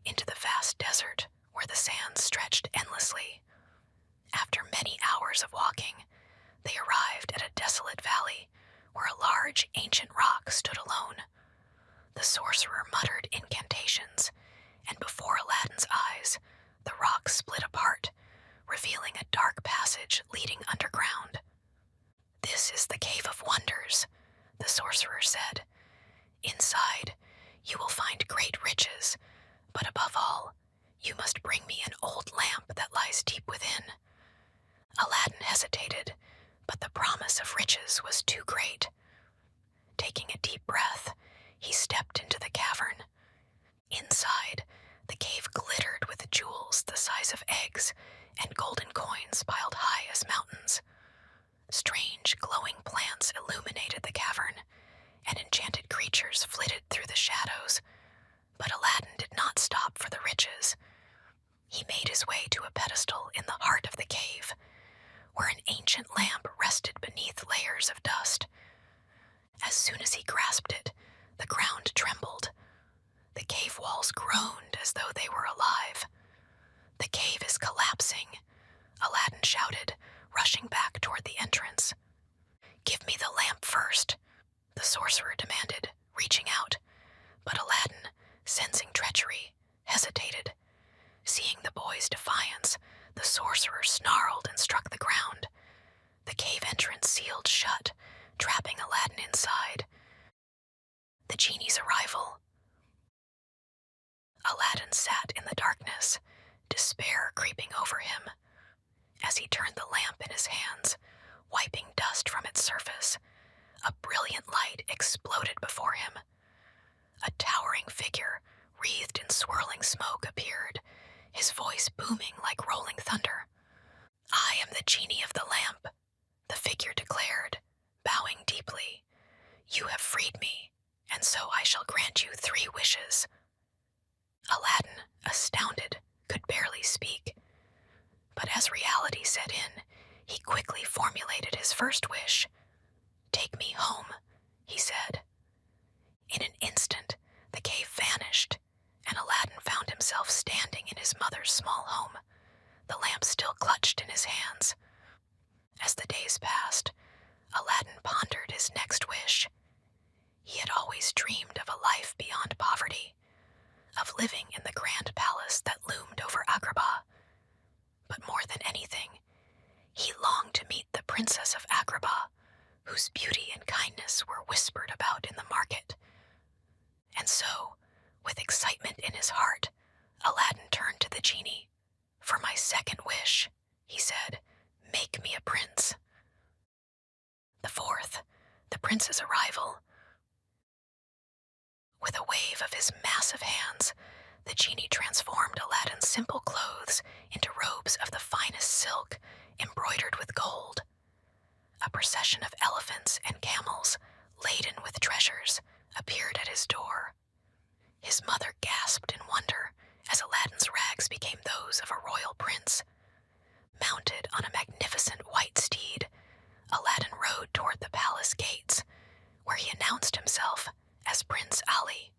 [SPEAKER 1] into the vast desert where the sands stretched endlessly. After many hours of walking, They arrived at a desolate valley where a large ancient rock stood alone. The sorcerer muttered incantations, and before Aladdin's eyes, the rock split apart, revealing a dark passage leading underground. "This is the Cave of Wonders," the sorcerer said. "Inside, you will find great riches, but above all, you must bring me an old lamp that lies deep within." Aladdin hesitated, but the promise of riches was too great. Taking a deep breath, he stepped into the cavern. Inside, the cave glittered with jewels the size of eggs and golden coins piled high as mountains. Strange, glowing plants illuminated the cavern, and enchanted creatures flitted through the shadows. But Aladdin did not stop for the riches. He made his way to a pedestal in the heart of the cave, where an ancient lamp rested beneath layers of dust. As soon as he grasped it, the ground trembled. The cave walls groaned as though they were alive. "The cave is collapsing," Aladdin shouted, rushing back toward the entrance. "Give me the lamp first," the sorcerer demanded, reaching out. But Aladdin, sensing treachery, hesitated. Seeing the boy's defiance, the sorcerer snarled and struck the ground. The cave entrance sealed shut, trapping Aladdin inside. The genie's arrival. Aladdin sat in the darkness, despair creeping over him. As he turned the lamp in his hands, wiping dust from its surface, a brilliant light exploded before him. A towering figure, wreathed in swirling smoke, appeared, his voice booming like rolling thunder. "I am the genie of the lamp," the figure declared, bowing deeply. "You have freed me, and so I shall grant you 3 wishes." Aladdin, astounded, could barely speak. But as reality set in, he quickly formulated his first wish. "Take me home," he said. In an instant, the cave vanished, and Aladdin found himself standing in his mother's small home, the lamp still clutched in his hands. As the days passed, Aladdin pondered his next wish. He had always dreamed of a life beyond poverty, of living in the grand palace that loomed over Agrabah. But more than anything, he longed to meet the Princess of Agrabah, whose beauty and kindness were whispered about in the market. And so, with excitement in his heart, Aladdin turned to the genie. "For my second wish," he said, "make me a prince." The fourth, the prince's arrival. With a wave of his massive hands, the genie transformed Aladdin's simple clothes into robes of the finest silk, embroidered with gold. A procession of elephants and camels, laden with treasures, appeared at his door. His mother gasped in wonder as Aladdin's rags became those of a royal prince. Mounted on a magnificent white steed, Aladdin rode toward the palace gates, where he announced himself as Prince Ali.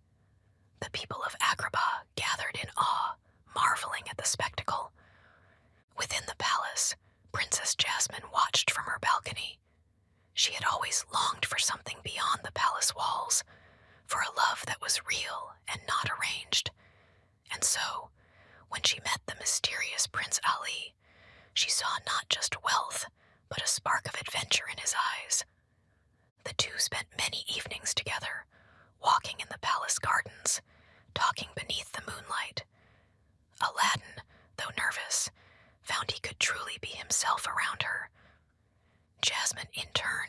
[SPEAKER 1] The people of Agrabah gathered in awe, marveling at the spectacle. Within the palace, Princess Jasmine watched from her balcony. She had always longed for something beyond the palace walls, for a love that was real and not arranged. And so, when she met the mysterious Prince Ali, she saw not just wealth, but a spark of adventure in his eyes. The two spent many evenings together, walking in the palace gardens, talking beneath the moonlight. Aladdin, though nervous, found he could truly be himself around her. Jasmine, in turn,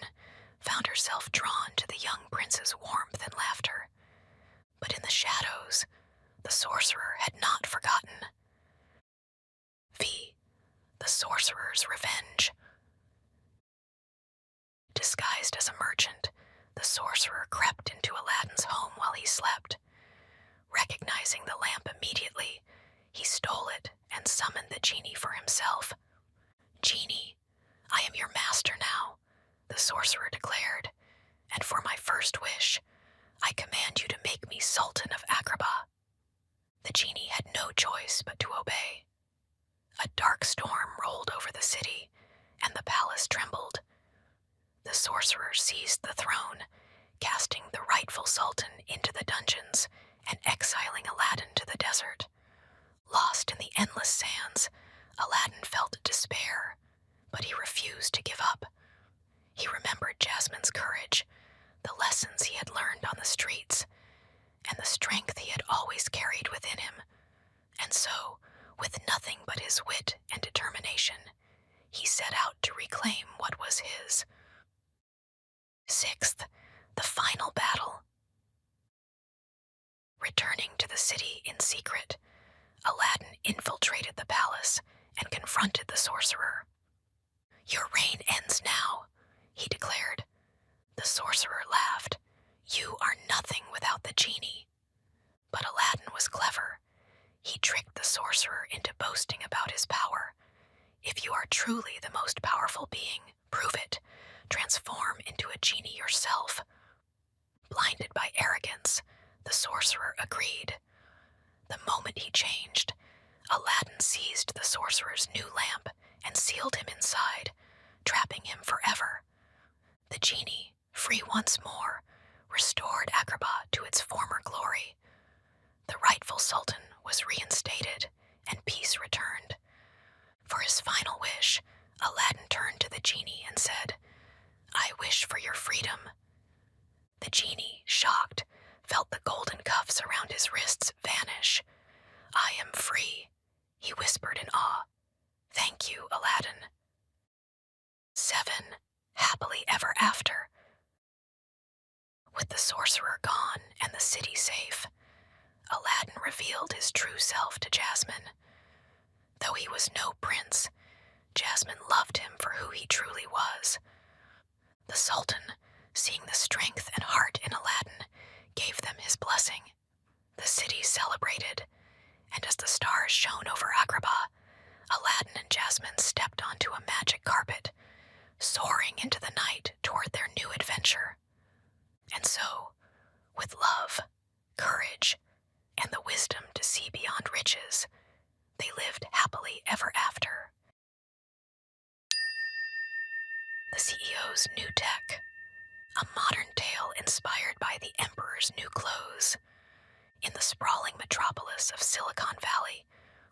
[SPEAKER 1] found herself drawn to the young prince's warmth and laughter. But in the shadows, the sorcerer had not forgotten. The sorcerer's revenge. Disguised as a merchant, the sorcerer crept into Aladdin's home while he slept. Recognizing the lamp immediately, he stole it and summoned the genie for himself. "Genie, I am your master now," the sorcerer declared, "and for my first wish, I command you to make me Sultan of Agrabah." The genie had no choice but to obey. A dark storm rolled over the city, and the palace trembled. sorcerer seized the throne, casting the rightful sultan into the dungeons and exiling Aladdin to the desert. Lost in the endless sands, Aladdin felt despair, but he refused to give up. He remembered Jasmine's courage, the lessons he had learned on the streets, and the strength he had always carried within him. And so, with nothing but his wit and determination, he set out to reclaim what was his. Sixth, the final battle. Returning to the city in secret, Aladdin infiltrated the palace and confronted the sorcerer. "Your reign ends now," he declared. The sorcerer laughed. "You are nothing without the genie." But Aladdin was clever. He tricked the sorcerer into boasting about his power. "If you are truly the most powerful being, prove it. Transform into a genie yourself." Blinded by arrogance, the sorcerer agreed. The moment he changed, Aladdin seized the sorcerer's new lamp and sealed him inside, trapping him forever. The genie, free once more, restored Agrabah to its former glory. The rightful sultan was reinstated, and peace returned. For his final wish, Aladdin turned to the genie and said, "I wish for your freedom." The genie, shocked, felt the golden cuffs around his wrists vanish. "I am free," he whispered in awe. "Thank you, Aladdin." 7. Happily ever after. With the sorcerer gone and the city safe, Aladdin revealed his true self to Jasmine. Though he was no prince, Jasmine loved him for who he truly was. The Sultan, seeing the strength and heart in Aladdin, gave them his blessing. The city celebrated, and as the stars shone over Agrabah, Aladdin and Jasmine stepped onto a magic carpet, soaring into the night toward their new adventure. And so, with love, courage, and the wisdom to see beyond riches, they lived happily ever after. The CEO's New Tech, a modern tale inspired by the Emperor's new clothes. In the sprawling metropolis of Silicon Valley,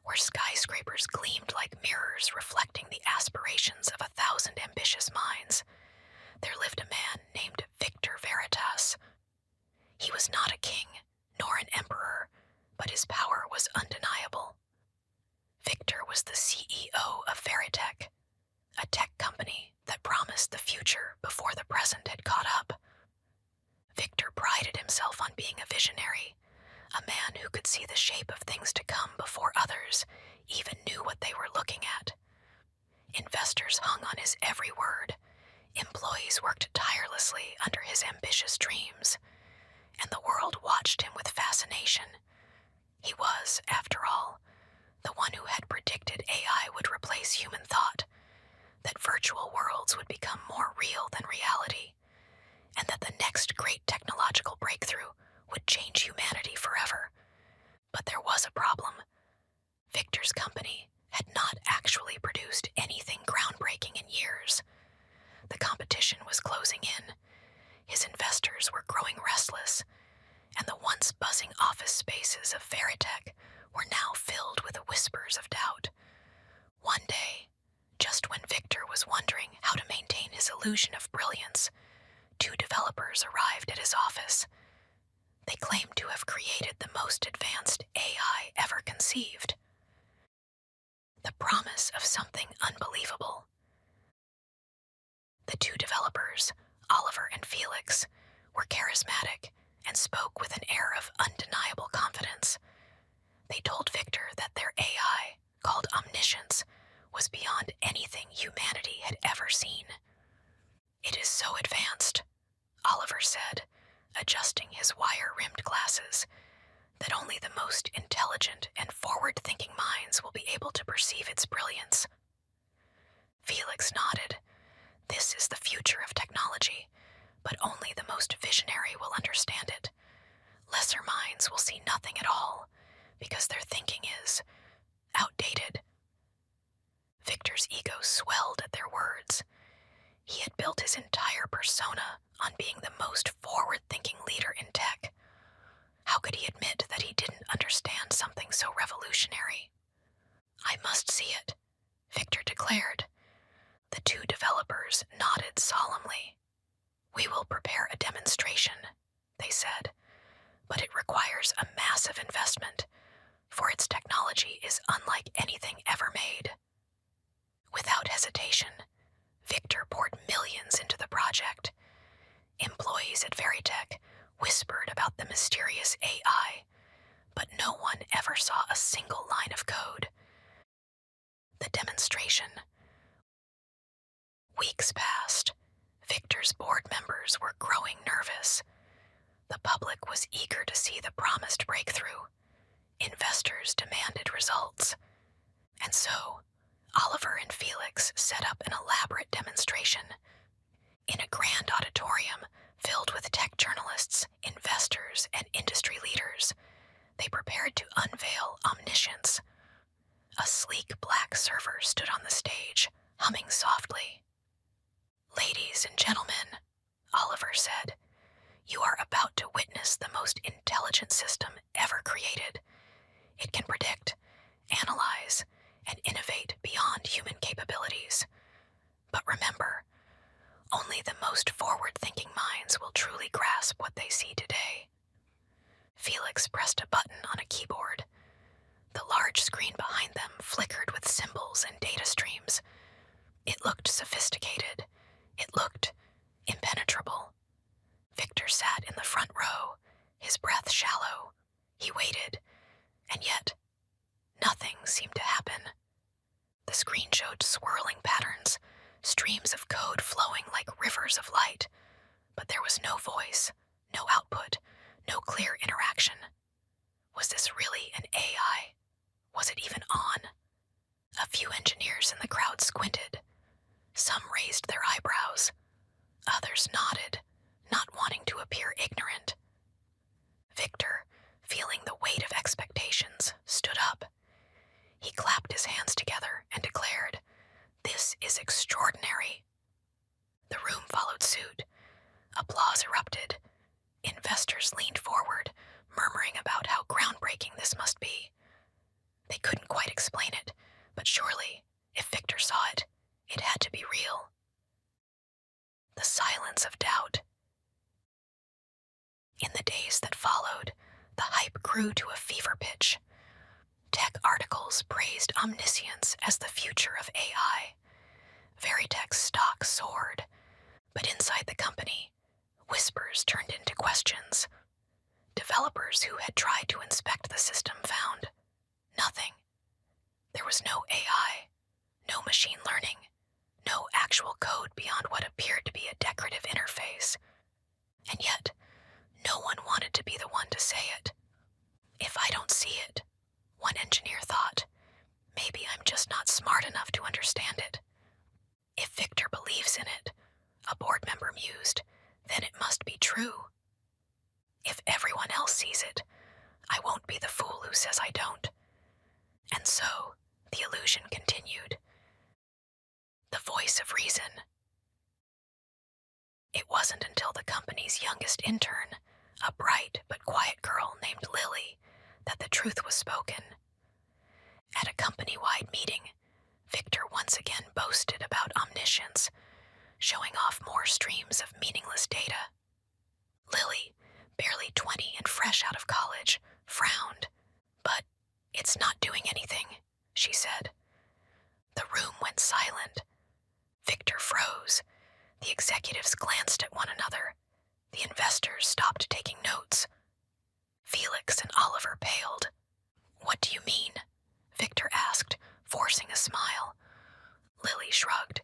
[SPEAKER 1] where skyscrapers gleamed like mirrors reflecting the aspirations of 1,000 ambitious minds, there lived a man named Victor Veritas. He was not a king, nor an emperor, but his power was undeniable. Victor was the CEO of Veritech, a tech company that promised the future before the present had caught up. Victor prided himself on being a visionary, a man who could see the shape of things to come before others even knew what they were looking at. Investors hung on his every word. Employees worked tirelessly under his ambitious dreams, and the world watched him with fascination. He was, after all, the one who had predicted AI would replace human thought, that virtual worlds would become more real than reality, and that the next great technological breakthrough would change humanity forever. But there was a problem. Victor's company had not actually produced anything groundbreaking in years. The competition was closing in. His investors were growing restless, and the once buzzing office spaces of Veritech were now filled with whispers of doubt. One day, just when Victor was wondering how to maintain his illusion of brilliance, 2 developers arrived at his office. They claimed to have created the most advanced AI ever conceived. The promise of something unbelievable. The 2 developers, Oliver and Felix, were charismatic and spoke with an air of undeniable confidence. They told Victor that their AI, called Omniscience, was beyond anything humanity had ever seen. "It is so advanced," Oliver said, adjusting his wire-rimmed glasses, "that only the most intelligent and forward-thinking minds will be able to perceive its brilliance." Felix nodded. "This is the future of technology, but only the most visionary will understand it. Lesser minds will see nothing at all, because their thinking is outdated." Victor's ego swelled at their words. He had built his entire persona on being the most forward-thinking leader in tech. How could he admit that he didn't understand something so revolutionary? "I must see it," Victor declared. The two developers nodded solemnly. "We will prepare a demonstration," they said, "but it requires a massive investment, for its technology is unlike anything ever made." Without hesitation, Victor poured millions into the project. Employees at Veritech whispered about the mysterious AI, but no one ever saw a single line of code. The demonstration. Weeks passed. Victor's board members were growing nervous. The public was eager to see the promised breakthrough. Investors demanded results. And so, Oliver and Felix set up an elaborate demonstration. In a grand auditorium filled with tech journalists, investors, and industry leaders, they prepared to unveil omniscience. A sleek black server stood on the stage, humming softly. "Ladies and gentlemen," Oliver said, "you are about to witness the most intelligent system ever created. It can predict, analyze, and innovate beyond human capabilities. But remember, only the most forward-thinking minds will truly grasp what they see today." Felix pressed a button on a keyboard. The large screen behind them flickered with symbols and data streams. It looked sophisticated. It looked impenetrable. Victor sat in the front row, his breath shallow. He waited, and yet nothing seemed to happen. The screen showed swirling patterns, streams of code flowing like rivers of light, but there was no voice, no output, no clear interaction. Was this really an AI? Was it even on? A few engineers in the crowd squinted. Some raised their eyebrows. Others nodded, not wanting to appear ignorant. Victor, feeling the weight of expectations, stood up. He clapped his hands together and declared, "This is extraordinary." The room followed suit. Applause erupted. Investors leaned forward, murmuring about how groundbreaking this must be. They couldn't quite explain it, but surely, if Victor saw it, it had to be real. The silence of doubt. In the days that followed, the hype grew to a fever pitch. Tech articles praised omniscience as the future of AI. Veritech's stock soared, but inside the company, whispers turned into questions. Developers who had tried to inspect the system found nothing. There was no AI, no machine learning, no actual code beyond what appeared to be a decorative interface. And yet, no one wanted to be the one to say it. "If I don't see it," one engineer thought, "maybe I'm just not smart enough to understand it." "If Victor believes in it," a board member mused, "then it must be true. If everyone else sees it, I won't be the fool who says I don't." And so, the illusion continued. The voice of reason. It wasn't until the company's youngest intern, a bright but quiet girl named Lily, that the truth was spoken. At a company-wide meeting, Victor once again boasted about omniscience, showing off more streams of meaningless data. Lily, barely 20 and fresh out of college, frowned. "But it's not doing anything," she said. The room went silent. Victor froze. The executives glanced at one another. The investors stopped taking notes. Felix and Oliver paled. "What do you mean?" Victor asked, forcing a smile. Lily shrugged.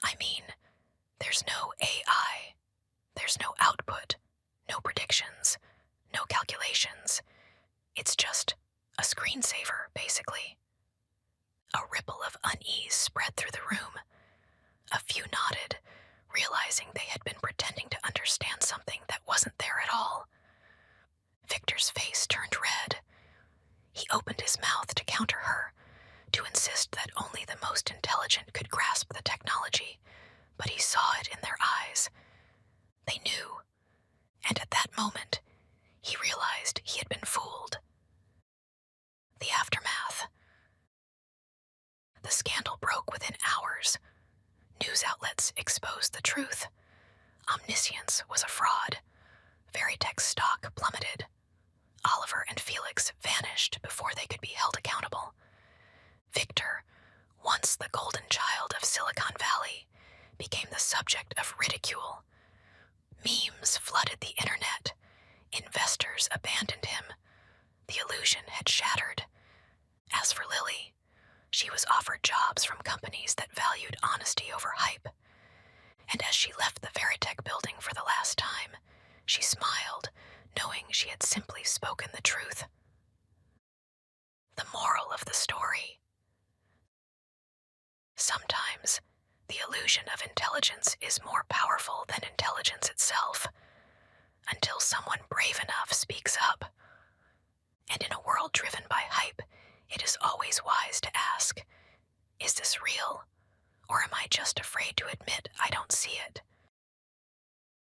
[SPEAKER 1] "I mean, there's no AI. There's no output, no predictions, no calculations. It's just a screensaver, basically." A ripple of unease spread through the room. A few nodded, realizing they had been pretending to understand something that wasn't there at all. Victor's face turned red. He opened his mouth to counter her, to insist that only the most intelligent could grasp the technology, but he saw it in their eyes. They knew, and at that moment, he realized he had been fooled. The aftermath. The scandal broke within hours. News outlets exposed the truth. Omniscience was a fraud. Veritech's stock plummeted. Oliver and Felix vanished before they could be held accountable. Victor, once the golden child of Silicon Valley, became the subject of ridicule. Memes flooded the internet. Investors abandoned him. The illusion had shattered. As for Lily, she was offered jobs from companies that valued honesty over hype. And as she left the Veritech building for the last time, she smiled, knowing she had simply spoken the truth. The moral of the story. Sometimes, the illusion of intelligence is more powerful than intelligence itself, until someone brave enough speaks up. And in a world driven by hype, it is always wise to ask, is this real? Or am I just afraid to admit I don't see it?